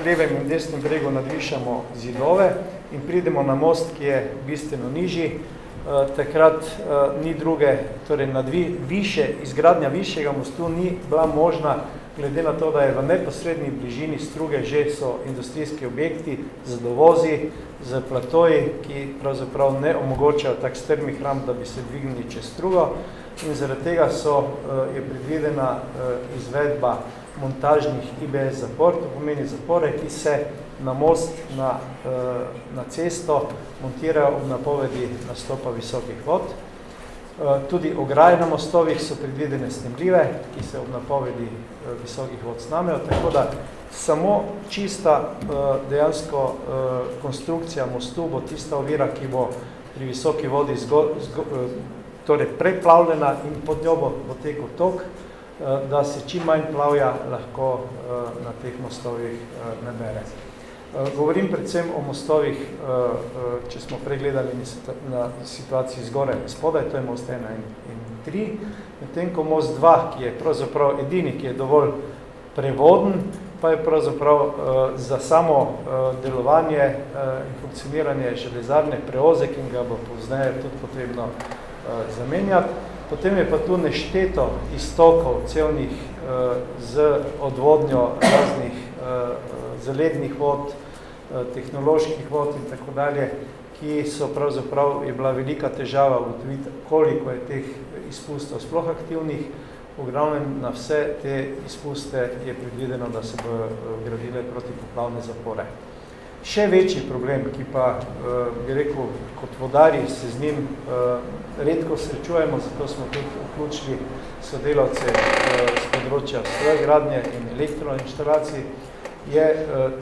levem in desnem bregu nadvišamo zidove in pridemo na most, ki je bistveno nižji, takrat ni druge, torej izgradnja višjega mostu ni bila možna, glede na to, da je v neposredni bližini struge že so industrijski objekti z dovozi, z platoji, ki pravzaprav ne omogočajo tak strmih ramp, da bi se dvignili čez strugo in zaradi tega je predvidena izvedba montažnih IBS zapor, to pomeni zapore, ki se na most, na cesto montirajo ob napovedi nastopa visokih vod. Tudi ograje na mostovih so predvidene snemljive, ki se ob napovedi visokih vod snamejo, tako da samo čista dejansko konstrukcija mostu bo tista ovira, ki bo pri visoki vodi torej preplavljena in pod njo bo tekel tok, da se čim manj plavja lahko na teh mostovih nabere. Govorim predvsem o mostovih, če smo pregledali na situaciji zgoraj in spodaj, to je most 1 in 3, medtem ko most 2, ki je pravzaprav edini, ki je dovolj prevoden, pa je pravzaprav za samo delovanje in funkcioniranje železarne preozek in ga bo pozneje tudi potrebno zamenjati. Potem je pa tu nešteto iztokov cevnih z odvodnjo raznih zalednih vod, tehnoloških vod in tako dalje, ki so pravzaprav je bila velika težava ugotoviti, koliko je teh izpustov sploh aktivnih. V glavnem na vse te izpuste je predvideno, da se bodo gradile protipoplavne zapore. Še večji problem, ki pa, bi rekel, kot vodarji se z njim redko srečujemo, zato smo tudi vključili sodelavce z področja strojgradnje in elektroinštalacij, je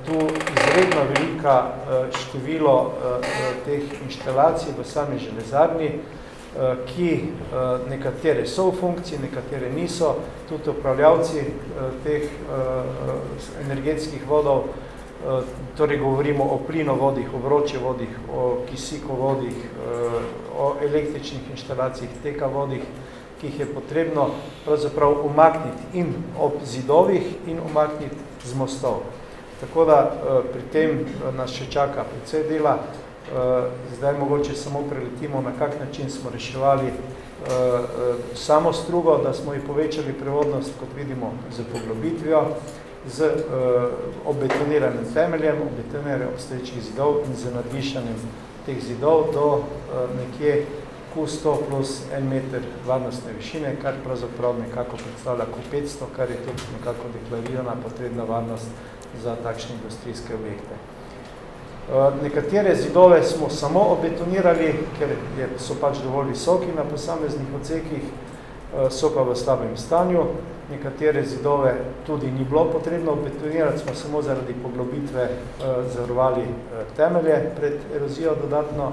tu izredno velika število teh inštalacij v sami železarni, ki nekatere so v funkciji, nekatere niso, tudi upravljavci teh energetskih vodov, torej govorimo o plinovodih, o vročevodih, o kisikovodih, o električnih inštalacijah, tekavodih, ki jih je potrebno pravzaprav umakniti in ob zidovih in umakniti z mostov. Tako da pri tem nas še čaka precej dela. Zdaj mogoče samo preletimo, na kak način smo reševali samo strugo, da smo ji povečali prevodnost, kot vidimo, z poglobitvijo, z obetoniranim temeljem, obetoniranjem obstoječih zidov in z nadvišanjem teh zidov do nekje Q100 plus 1 meter varnostne višine, kar pravzaprav nekako predstavlja Q500, kar je tudi nekako deklarirana potrebna varnost za takšne industrijske objekte. Nekatere zidove smo samo obetonirali, ker so pač dovolj visoki na posameznih odsekih, so pa v slabem stanju. Nekatere zidove tudi ni bilo potrebno obetonirati, smo samo zaradi poglobitve zavarovali temelje pred erozijo dodatno.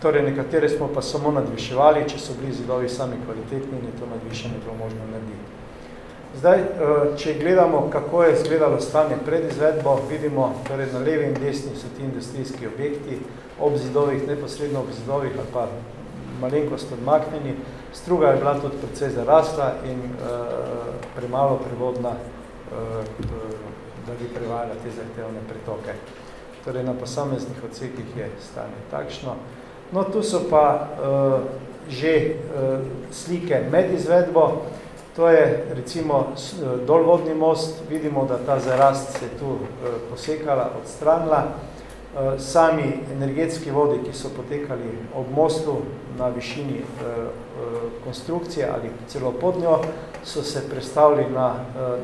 Torej, nekatere smo pa samo nadviševali, če so bili zidovi sami kvalitetni in je to nadvišanje bilo možno narediti. Zdaj, če gledamo, kako je izgledalo stanje pred izvedbo, vidimo, torej na levi in desni so ti industrijski objekti, ob zidovih, neposredno ob zidovih ali pa malenkost odmaknjeni. Struga je bila tudi precej zarasla in premalo prevodna, da bi prevajala te zahtevne pretoke. Torej, na posameznih odsekih je stanje takšno. No, tu so pa že slike med izvedbo. To je recimo dolvodni most, vidimo, da ta zarast se tu posekala, odstranila. Sami energetski vodi, ki so potekali ob mostu na višini konstrukcije ali celo pod njo, so se prestavili na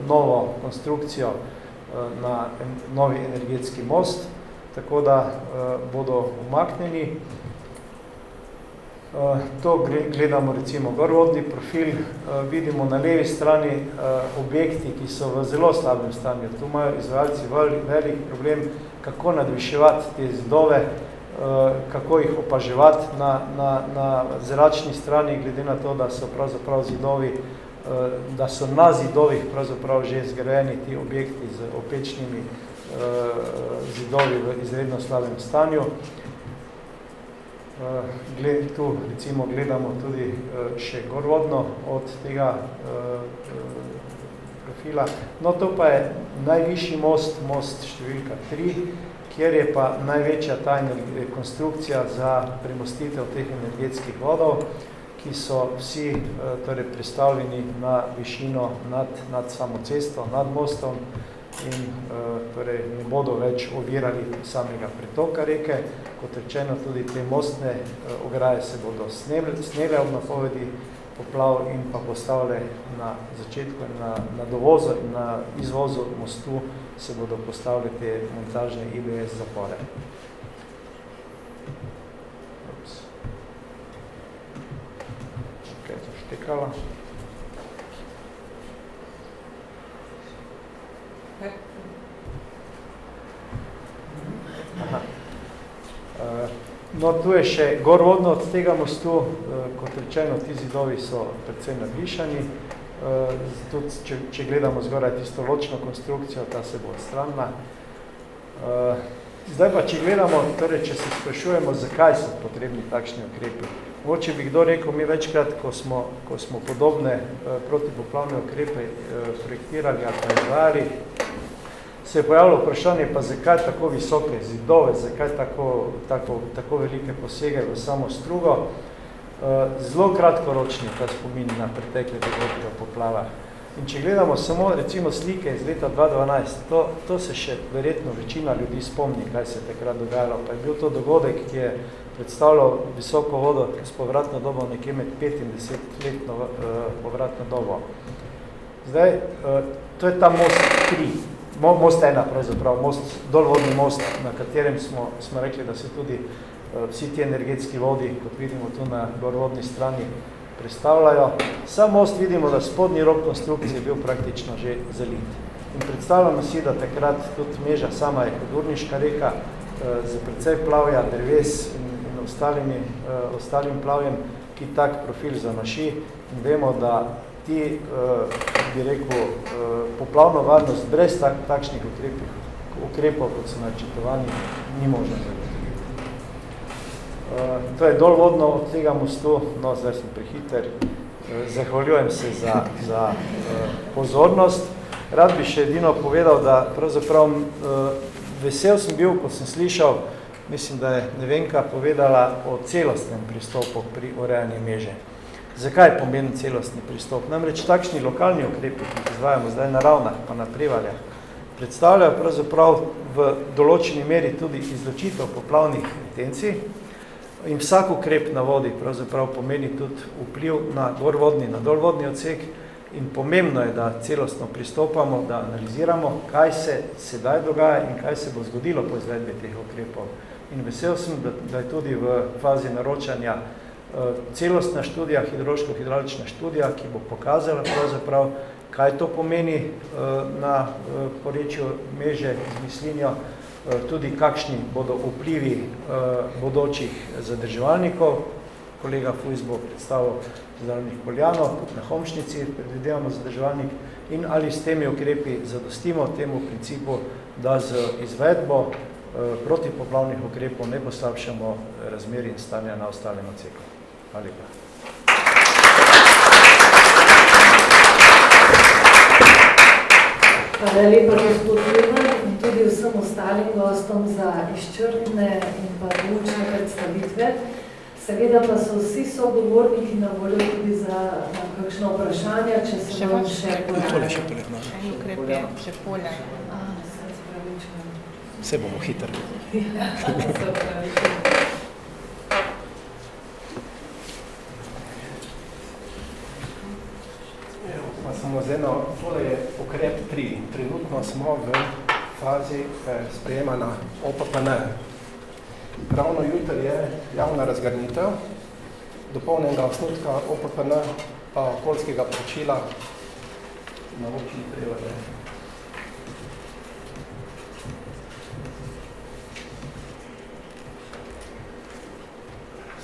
novo konstrukcijo, na novi energetski most, tako da bodo umaknjeni. To gledamo recimo gorvodni profil, vidimo na levi strani objekti, ki so v zelo slabem stanju. Tu imajo izvajalci velik problem, kako nadviševati te zidove, kako jih opaževati na zračni strani, glede na to, da so pravzaprav zidovi, da so na zidovih pravzaprav že zgrajeni ti objekti z opečnimi zidovi v izredno slabem stanju. Tu recimo gledamo tudi še gorvodno od tega profila. No, to pa je najvišji most, most številka 3, kjer je pa največja ta konstrukcija za premostitev teh energetskih vodov, ki so vsi torej prestavljeni na višino nad samo cesto, nad mostom in torej ne bodo več ovirali samega pretoka reke. Kot rečeno, tudi te mostne ograje se bodo snele ob napovedi poplav in pa postavile na začetku in na dovozu in na izvozu mostu se bodo postavile te montažne IBS zapore. Ok, zaštekala. No, tu je še gorvodno od tega mostu, kot rečeno, ti zidovi so predvsem nadvišani. tudi če gledamo zgoraj tisto ločno konstrukcijo, ta se bo odstranila. Zdaj pa, če gledamo, torej, če se sprašujemo, zakaj so potrebni takšni ukrepi. Mogoče bi kdo rekel, mi večkrat, ko smo podobne protipoplavne ukrepe projektirali ali pa izvajali, se je pojavilo vprašanje, pa zakaj tako visoke zidove, zakaj tako velike posege v samo strugo. Zelo kratkoročni ta spomin na pretekle dogodke o poplavah. In če gledamo samo recimo slike iz leta 2012, to se še verjetno večina ljudi spomni, kaj se je takrat dogajalo. Pa je bil to dogodek, ki je predstavljal visoko vodo s povratno dobo nekje med 5 in 10-letno povratno dobo. Zdaj, to je ta most 3, most 1 pravzaprav, dolvodni most, na katerem smo rekli, da se tudi vsi ti energetski vodi, kot vidimo tu na gorvodni strani, predstavljajo. Sam most vidimo, da spodnji rob konstrukcije je bil praktično že zalit. In predstavljamo si, da takrat tudi Meža sama je kot urniška reka z precej plavja, dreves in ostalim plavjem, ki tak profil zamaši. In vemo, da ti, bi rekel, poplavno varnost brez takšnih ukrepov, kot so načrtovani, ni možno zagotoviti. To je dolvodno od tega mostu, no zdaj sem prehiter, zahvaljujem se za pozornost. Rad bi še edino povedal, da pravzaprav vesel sem bil, ko sem slišal, mislim, da je Nevenka povedala o celostnem pristopu pri urejanju Meže. Zakaj je pomemben celostni pristop? Namreč takšni lokalni ukrepi, ki jih izvajamo zdaj na Ravnah pa na Prevaljah, predstavljajo pravzaprav v določeni meri tudi izločitev poplavnih intencij. In vsak ukrep na vodi pravzaprav pomeni tudi vpliv na gorvodni, na dolvodni odsek in pomembno je, da celostno pristopamo, da analiziramo, kaj se sedaj dogaja in kaj se bo zgodilo po izvedbi teh ukrepov. In vesel sem, da je tudi v fazi naročanja celostna študija, hidrološko-hidravlična študija, ki bo pokazala pravzaprav, kaj to pomeni na porečju Meže z Mislinjo, tudi kakšni bodo vplivi bodočih zadrževalnikov. Kolega Fujs bo predstavil zadrževalnih Poljanov, tudi na Homšnici predvidevamo zadrževalnik in ali s temi ukrepi zadostimo temu principu, da z izvedbo protipoplavnih ukrepov ne poslabšamo razmer in stanja na ostalem odseku. Hvala lepa. Hvala lepa, gospod Jurman, in tudi vsem ostalim gostom za izčrpne in pa poučne predstavitve. Seveda pa so vsi sogovorniki na voljo tudi za kakšno vprašanje, če se vam še pojavljajo. Še polje. Vse bomo hitri. Pa samo z eno, tole je ukrep 3. Trenutno smo v fazi sprejemanja OPPN. Ravno jutri je javna razgrnitev dopolnjenega osnutka OPPN pa okoljskega poročila na občini Prevalje.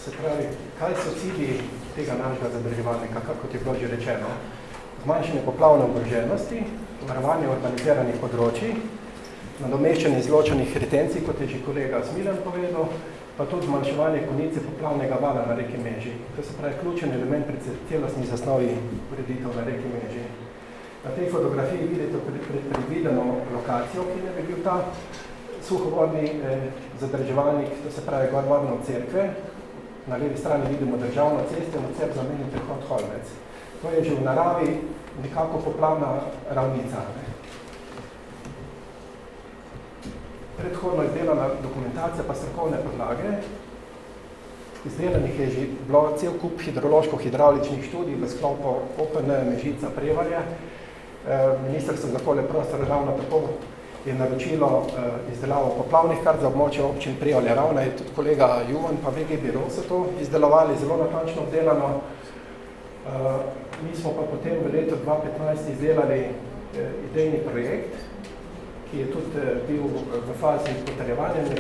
Se pravi, kaj so cilji tega našega zadrževalnika, kot je bilo že rečeno? Zmanjšanje poplavne ogroženosti, varovanje urbaniziranih področij, nadomeščanje izločenih retencij, kot je že kolega Smilen povedal, pa tudi zmanjševanje konice poplavnega vala na reki Meži. To se pravi ključen element pri celostni zasnovi ureditev na reki Meži. Na tej fotografiji vidite predvideno lokacijo, ki ne bi bil ta suhovodni zadrževalnik, to se pravi gorvodno od cerkve. Na levi strani vidimo državno cesto in odcep za mejni prehod Holmec. To je že v naravi nekako poplavna ravnica. Predhodno izdelana dokumentacija pa strokovne podlage. Izdelanih je že bilo cel kup hidrološko-hidravličnih študij v sklopu OPN Mežica Prevalje. Ministrstvo za okolje in prostor ravno tako je naročilo izdelavo poplavnih kart za območje občin Prevalje Ravne. Je tudi kolega Juvan pa VG Biro so to izdelovali, zelo natančno obdelano. Mi smo pa potem v letu 2015 izdelali idejni projekt, ki je tudi bil v fazi potrjevanja in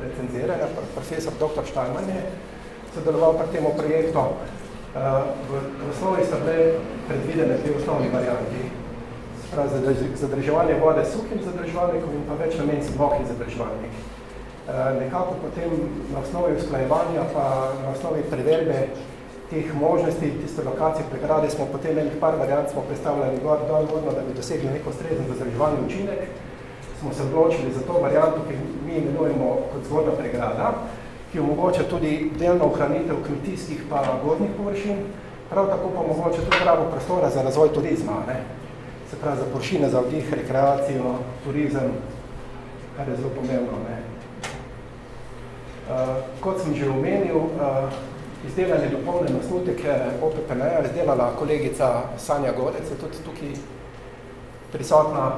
recenziranja. Profesor dr. Štajman je sodeloval pri tem projektu. V osnovi sta bile predvidene dve osnovni varianti. Zadrževanje vode s suhim zadrževalnikom in pa večnamenski mokri zadrževalnik. Nekako potem na osnovi usklajevanja pa na osnovi preverbe teh možnosti, tiste lokacije pregrade smo potem enih par variant smo predstavljali dol vodno, da bi dosegli neko ustrezen zadrževalni učinek. Smo se odločili za to varianto, ki mi imenujemo kot zgornja pregrada, ki omogoča tudi delno ohranitev kmetijskih pa gozdnih površin, prav tako pa omogoča tudi pravo prostora za razvoj turizma, ne? Se pravi za površine, za oddih, rekreacijo, turizem, kar je zelo pomembno. Ne? Kot sem že omenil, izdelan je dopolnjen osnutek OPPN-ja, izdelala kolegica Sanja Godec, je tudi tukaj prisotna.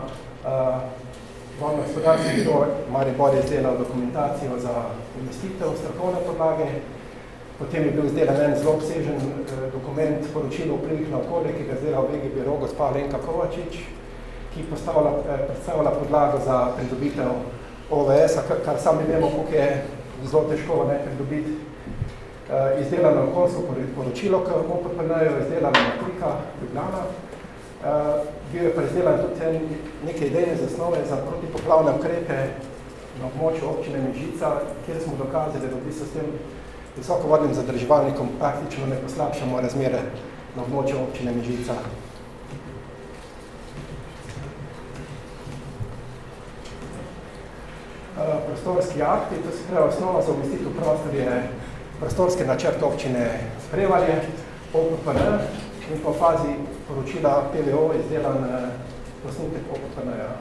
Vodno gospodarski biro Maribor je izdelal dokumentacijo za investitev strokovne podlage, potem je bil izdelan en zelo obsežen dokument poročilo vplivih na okolje, ki ga je izdelal VG biro gospa Lenka Kovačič, ki predstavlja podlago za pridobitev OVS-a, kar sami vemo, koliko je zelo težko pridobiti. Izdelano okoljsko poročilo, k OPPN-ju, izdelana matrika Ljubljana. Bil je pa izdelan tudi neke idejne zasnove za protipoplavne ukrepe na območju občine Mežica, kjer smo dokazali, da v bistvu s tem visokovodnim zadrževalnikom praktično ne poslabšamo razmere na območju občine Mežica. Prostorski akti, to se pravi osnova za umestitev prostor je prostorski načrt občine Prevalje, OPPN in po fazi poročila PVO izdelan osnutek OPPN-ja.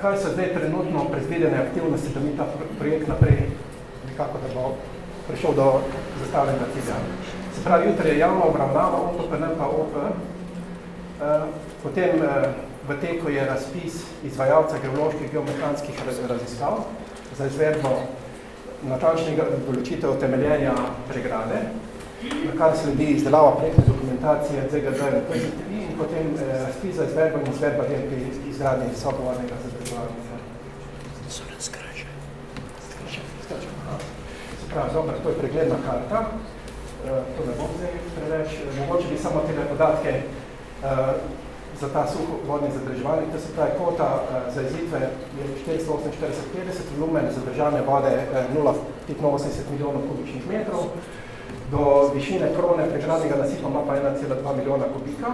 Kaj so zdaj trenutno predvidene aktivnosti, da mi ta projekt naprej nekako da bo prišel do zastavljenega cilja? Se pravi, jutri je javna obravnava OPPN pa OP. Potem v teku je razpis izvajalca geoloških geomehanskih raziskav za izvedbo natančnega določitev temeljenja pregrade, na kar sledi izdelava projektne dokumentacije ZGD in PZTI in potem razpis za izvedbo in izvedba del pri izgradnji visokovodnega zadrževalnika. Se pravi, dobro, to je pregledna karta, to ne bom zdaj preveč, mogoče bi samo tele podatke za ta suhovodni zadrževalnik, to se pravi kvota za izitve je 448,50, volumen zadržane vode 0,85 milijonov kubičnih metrov, do višine krone pregradnega nasipa ima pa 1,2 milijona kubika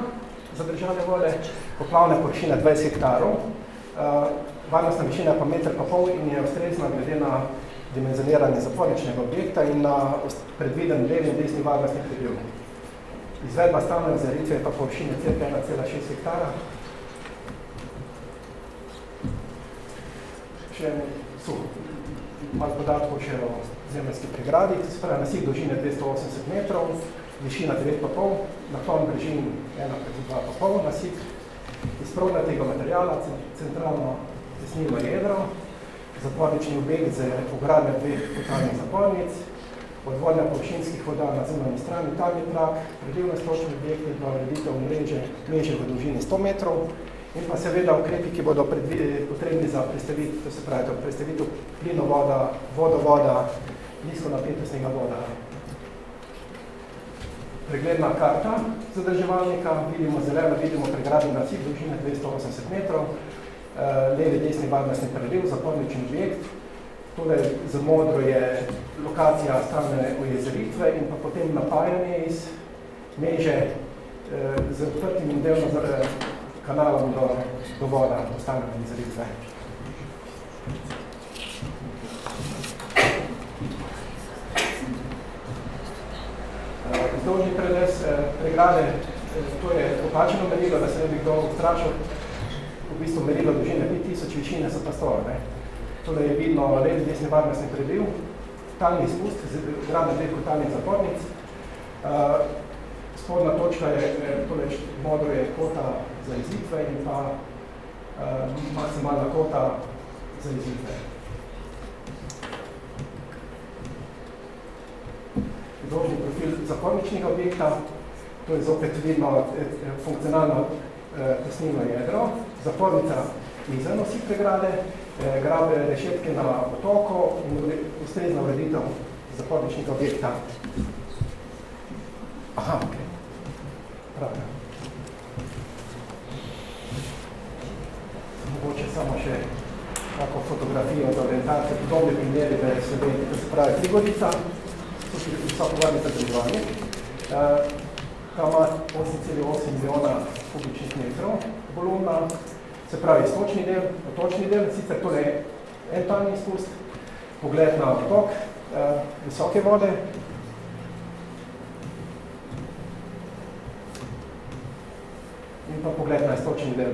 zadržane vode, poplavne površine 20 hektarov, varnostna višina pa 1,5 metra in je ustrezna glede na dimenzioniranje zaporničnega objekta in na predviden levi in desni varnostni predel. Izvedba stanove zaritve je pa površine cirka 1,6 hektara. Še malo podatkov še o zemeljski pregradi, to se pravi nasip dolžine 280 metrov, višina 9,5, naklon brežin 1,2,5 nasip, iz prodnatega materijala, centralno tesnilno jedro, zapornični objekt z ugradnjo 2 kotalnih zapornic, odvodnja površinskih voda na zunanji strani, talni trak, predivne stočne objekte, ureditev mreže v dolžini 100 metrov in pa seveda ukrepi, ki bodo potrebni za prestavitev, to se pravi, prestavitev plinovoda, vodovoda, nizkonapetostnega voda. Pregledna karta zadrževalnika, vidimo zeleno, vidimo pregradni nasip dolžine 280 metrov, levi desni varnostni predel, zapornični objekt, tole za modro je lokacija stalne ojezeritve in pa potem napajanje iz meže z odprtim in delno kanalom do voda, do stalne ojezeritve. Vzdolžni predes pregrade, to je opačeno merilo, da se ne bi kdo ustrašil, v bistvu merilo dolžine 5000, višine so pa 100. Tole je vidno levi desni varnostni predel, talni izpust, zgrane 2 kotalnih zapornic. Spodna točka je, tole modro je kota za izitve in pa maksimalna kota za izitve. Vzdolžni profil zaporničnega objekta, to je zopet vidno funkcionalno tesnilno jedro, zapornica izven osi pregrade, grabe rešetke na otoku in ustrezna ureditev zaporničnega objekta. Aha, ok. Pravi. Mogoče samo še kako fotografijo od orientacije, podobne primeri v Sloveniji, to se pravi Prigodica, visokovarnica Državnik, ta ima 8,8 milijona kubičnih metrov volumna, se pravi stočni del, otočni del, sicer to je en talni izpust, pogled na otok, visoke vode, in pa pogled na stočni del.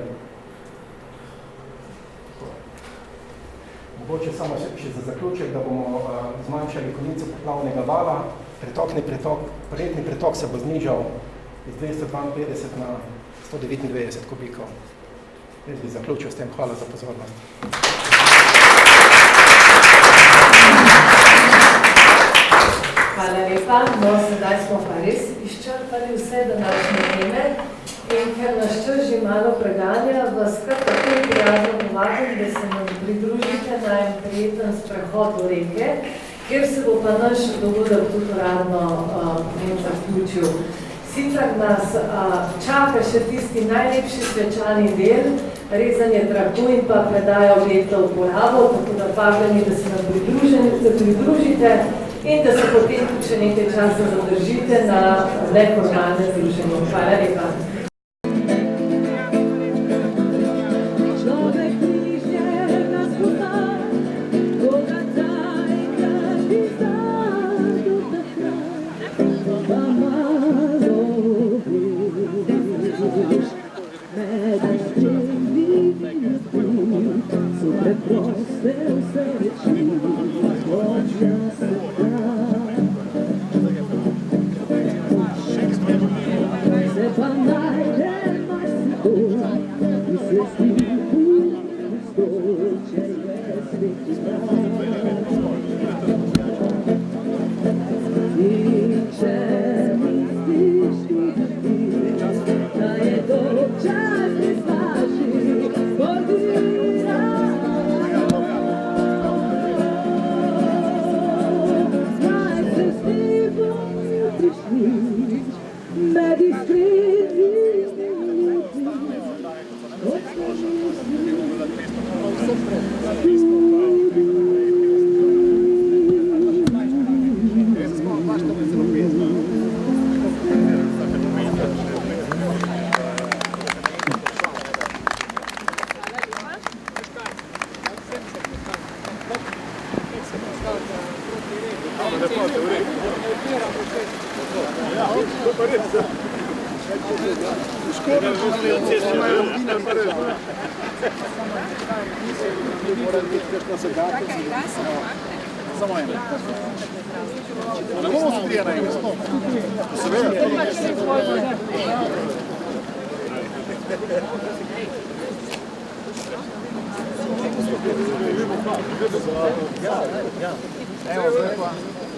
Mogoče samo še za zaključek, da bomo zmanjšali konico poplavnega vala. Poletni pretok se bo znižal iz 252 na 199 kubikov. Jaz bi zaključil s tem. Hvala za pozornost. Hvala lepa. No, sedaj smo pa res izčrpali vse današnje teme. In ker nas čas že malo preganja, vas kar takoj prijazno povabim, da se nam pridružite na en prijeten sprehod do reke, kjer se bo pa naš dogodek tudi uradno zaključil. Sicer nas čaka še tisti najlepši svečani del, rezanje traku in pa predaja objekta v uporabo, tako da vabljeni, da se nam pridružite in da se potem tudi še nekaj časa zadržite na neformalnem druženju. Hvala lepa.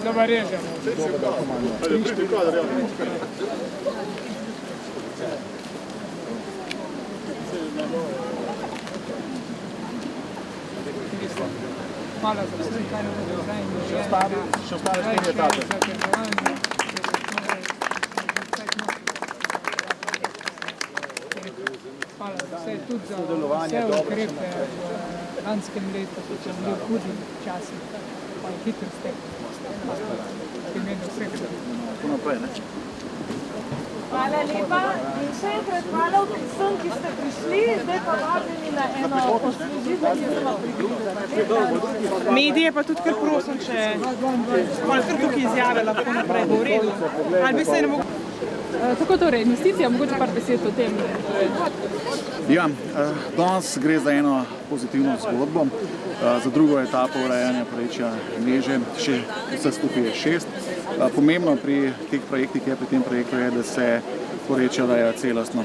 Dobar režemo. Hvala za vse, kaj nam je zdaj. Še ostale 4 etape. Hvala za vse, tudi za vse ukrepe v lanskem letu, ki so bili v hudih časih, pa je hitro steklo. V imenu vseh. Hvala lepa in še enkrat hvala vsem, ki ste prišli, zdaj pa vabljeni na eno osvežitev. Medije pa tudi kar prosim, če malo kar tukaj izjave lahko naprej bo v redu. Ali bi se ne mogli... Tako torej, investicija, mogoče par besed o tem. Ja, danes gre za eno pozitivno zgodbo, za drugo etapo urejanja porečja Neže, še vse skupaj je 6. Pomembno pri teh projektih, pri tem projektu je, da se porečja ureja celostno.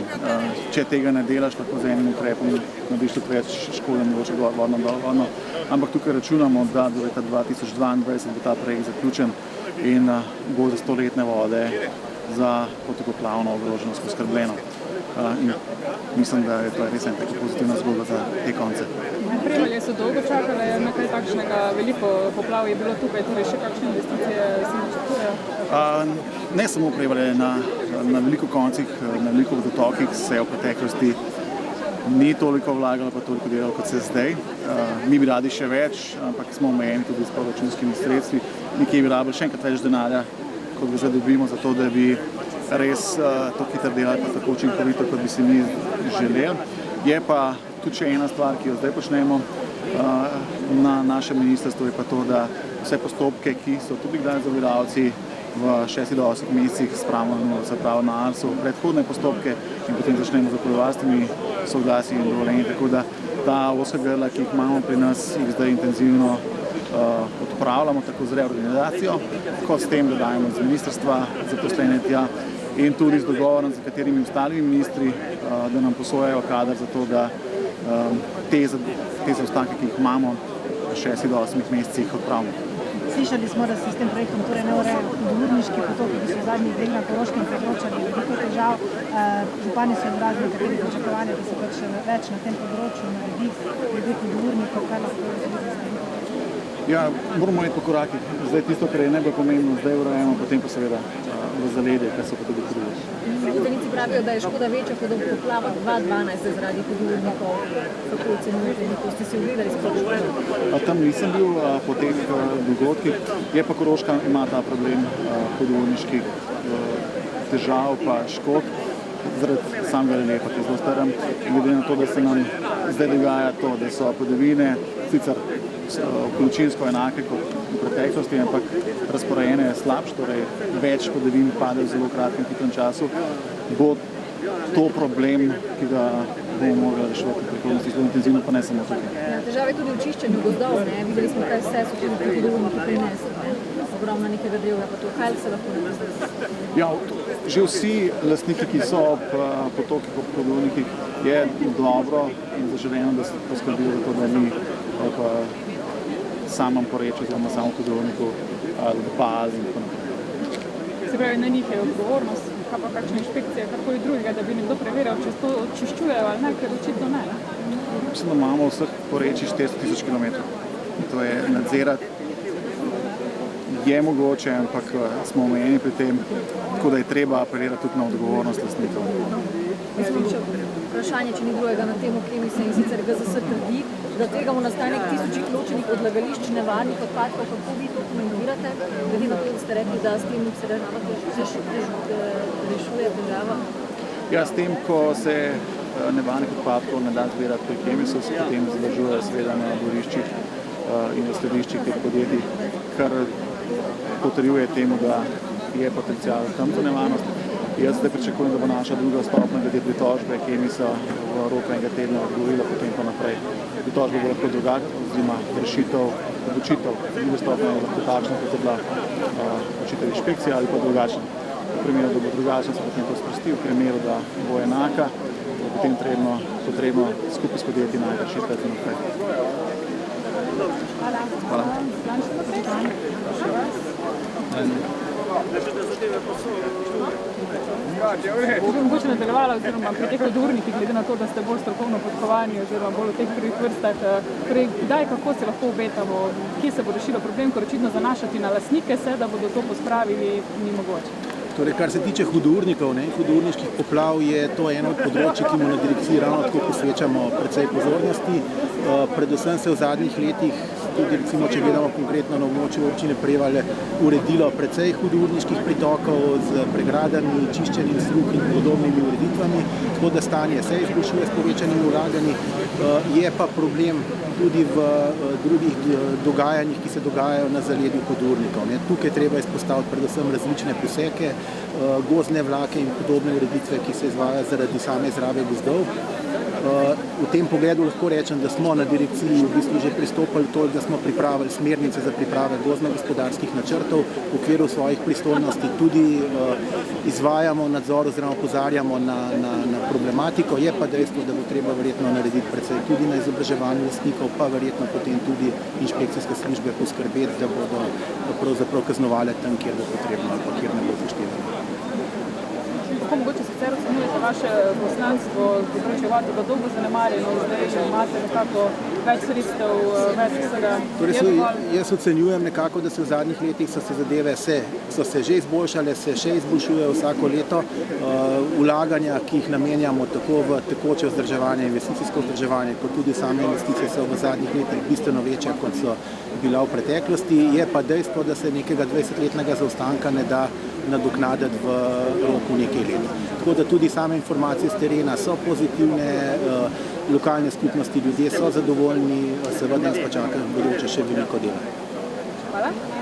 Če tega ne delaš, lahko z enim ukrepom narediš tudi več škode, mogoče vodno, ampak tukaj računamo, da do leta 2022 bo ta projekt zaključen in bo za 100-letne vode za protipoplavno ogroženost poskrbljeno. In mislim, da je to res ena tako pozitivna zgodba za te konce. Prevalje so dolgo čakale, nekaj takšnega, veliko poplav je bilo tukaj, torej še kakšne investicije se načrtujejo? ne samo Prevalje, na veliko koncih, na veliko vodotokih se v preteklosti ni toliko vlagalo, pa toliko delalo, kot se zdaj. Mi bi radi še več, ampak smo omejeni tudi s proračunskimi sredstvi. Nekje bi rabili še enkrat več denarja, kot ga zdaj dobimo, zato da bi res to hitro delali, pa tako učinkovito, kot bi si mi želeli. Je pa tudi še ena stvar, ki jo zdaj počnemo na našem ministrstvu, je pa to, da vse postopke, ki so tudi kdaj zaviralci v 6 do 8 mesecih spravimo na nulo, se pravi na ARSU, predhodne postopke in potem začnemo z okoljevarstvenimi soglasji in dovoljenji, tako da ta ozka grla, ki jih imamo pri nas, jih zdaj intenzivno odpravljamo tako z reorganizacijo, kot s tem, da dajemo z ministrstva zaposlene tja in tudi z dogovorom z katerimi ostalimi ministri, da nam posojajo kader za to, da te zaostanke, ki jih imamo v 6 do 8 mesecih odpravimo. Slišali smo, da se s tem projektom torej ne urejajo hudourniški potoki, ki so v zadnjih dneh na Koroškem povzročali veliko težav. Župani so izrazili nekateri pričakovanja, da se pač več na tem področju naredi glede hudournikov, kaj lahko razvijete. Ja, moramo iti po korakih. Zdaj tisto, kar je najbolj pomembno, zdaj urejamo, potem pa seveda v zaledje, kar so pa tudi hudournici. Vodenici pravijo, da je škoda večja kot v poplavah 2012 zaradi hudournikov. Kako ocenjujete, ko ste si ogledali sploh? Tam nisem bil po teh dogodkih, je pa Koroška ima ta problem hudourniških težav pa škod zaradi samega reliefa, ki je zelo strm. Glede na to, da se nam zdaj dogaja to, da so padavine sicer količinsko enake kot v preteklosti, ampak razporejene je slabše, torej več padavin pade v zelo kratkem hitrem času, bo to problem, ki ga bomo morali reševati v prihodnosti, zelo intenzivno, pa ne samo tukaj. Težave tudi v čiščenju gozdov, videli smo, kaj vse so tudi hudourniki prinesli, ogromno nekega drevja, pa to, kaj se lahko naredi? Ja, že vsi lastniki, ki so ob potokih, ob hudournikih, je dobro in zaželeno, da se poskrbijo za to, da ni samem porečju, oziroma samem hudourniku paz in tako naprej. Se pravi, na njih je odgovornost, kaj pa kakšna inšpekcija, kako je drugega, da bi nekdo preverjal, če to čiščujejo ali ne, ker očitno ne. Mislim, da imamo vseh porečij 400 000 kilometrov. To je nadzirati je mogoče, ampak smo omejeni pri tem, tako da je treba apelirati tudi na odgovornost lastnikov. Vprašanje, če ni drugega na temo Kemisa in sicer GZS trdi, da tvegamo nastanek tisočih ločenih odlagališč nevarnih odpadkov, kako vi to komentirate? Glede na to, da ste rekli, da s tem se rešuje težava? Ja, s tem, ko se nevarnih odpadkov ne da zbirati pri Kemisu, se potem zadržujejo seveda na dvoriščih in v središčih teh podjetij, kar potrjuje temu, da je potencial tam za nevarnost. Jaz zdaj pričakujem, da bo naša druga stopnja glede pritožbe Kemisa v roku enega tedna odgovorila, potem pa naprej. Pritožba bo lahko drugačna, oziroma odločitev druge stopnje je lahko takšna, kot je bila odločitev inšpekcije, ali pa drugačna. V primeru, da bo drugačna, se potem to sprosti, v primeru, da bo enaka, bo potem potrebno skupaj s podjetji najti rešitev naprej. Hvala. Če bi mogoče nadaljevala oziroma pri teh hudournikih, glede na to, da ste bolj strokovno podkovani oziroma bolj v teh prvih vrstah, kdaj, kako se lahko obetamo, kje se bo rešilo problem, ker očitno zanašati na lastnike se, da bodo to pospravili, ni mogoče. Torej, kar se tiče hudournikov in hudourniških poplav, je to eno od področij, ki mu na direkciji ravno tako posvečamo precej pozornosti. Predvsem se v zadnjih letih, tudi recimo, če gledamo konkretno na območju občine Prevalje, uredilo precej hudourniških pritokov z pregradami, čiščenjem strug in podobnimi ureditvami, tako da stanje se izboljšuje s povečanimi vlaganji. Je pa problem tudi v drugih dogajanjih, ki se dogajajo na zaledju hudournikov. Tukaj treba izpostaviti predvsem različne poseke, gozdne vlake in podobne ureditve, ki se izvajajo zaradi same izrabe gozdov. V tem pogledu lahko rečem, da smo na direkciji v bistvu že pristopili toliko, da smo pripravili smernice za priprave gozdno-gospodarskih načrtov. V okviru svojih pristojnosti tudi izvajamo nadzor oziroma opozarjamo na problematiko. Je pa dejstvo, da bo treba verjetno narediti precej tudi na izobraževanju lastnikov, pa verjetno potem tudi inšpekcijske službe poskrbeti, da bodo pravzaprav kaznovale tam, kjer bo potrebno ali pa kjer ne bo upoštevano. Kako mogoče sicer ocenjujete vaše poslanstvo z področja voda dolgo zanemarjeno, zdaj imate nekako več sredstev, več vsega. Torej, jaz ocenjujem nekako, da se v zadnjih letih so se zadeve so se že izboljšale, se še izboljšujejo vsako leto. Vlaganja, ki jih namenjamo tako v tekoče vzdrževanje, investicijsko vzdrževanje, kot tudi same investicije so v zadnjih letih bistveno večje, kot so bila v preteklosti. Je pa dejstvo, da se nekega 20-letnega zaostanka ne da nadoknaditi v roku nekaj let. Tako da tudi same informacije z terena so pozitivne, lokalne skupnosti, ljudje so zadovoljni, seveda nas pa čaka v bodoče še veliko dela. Hvala.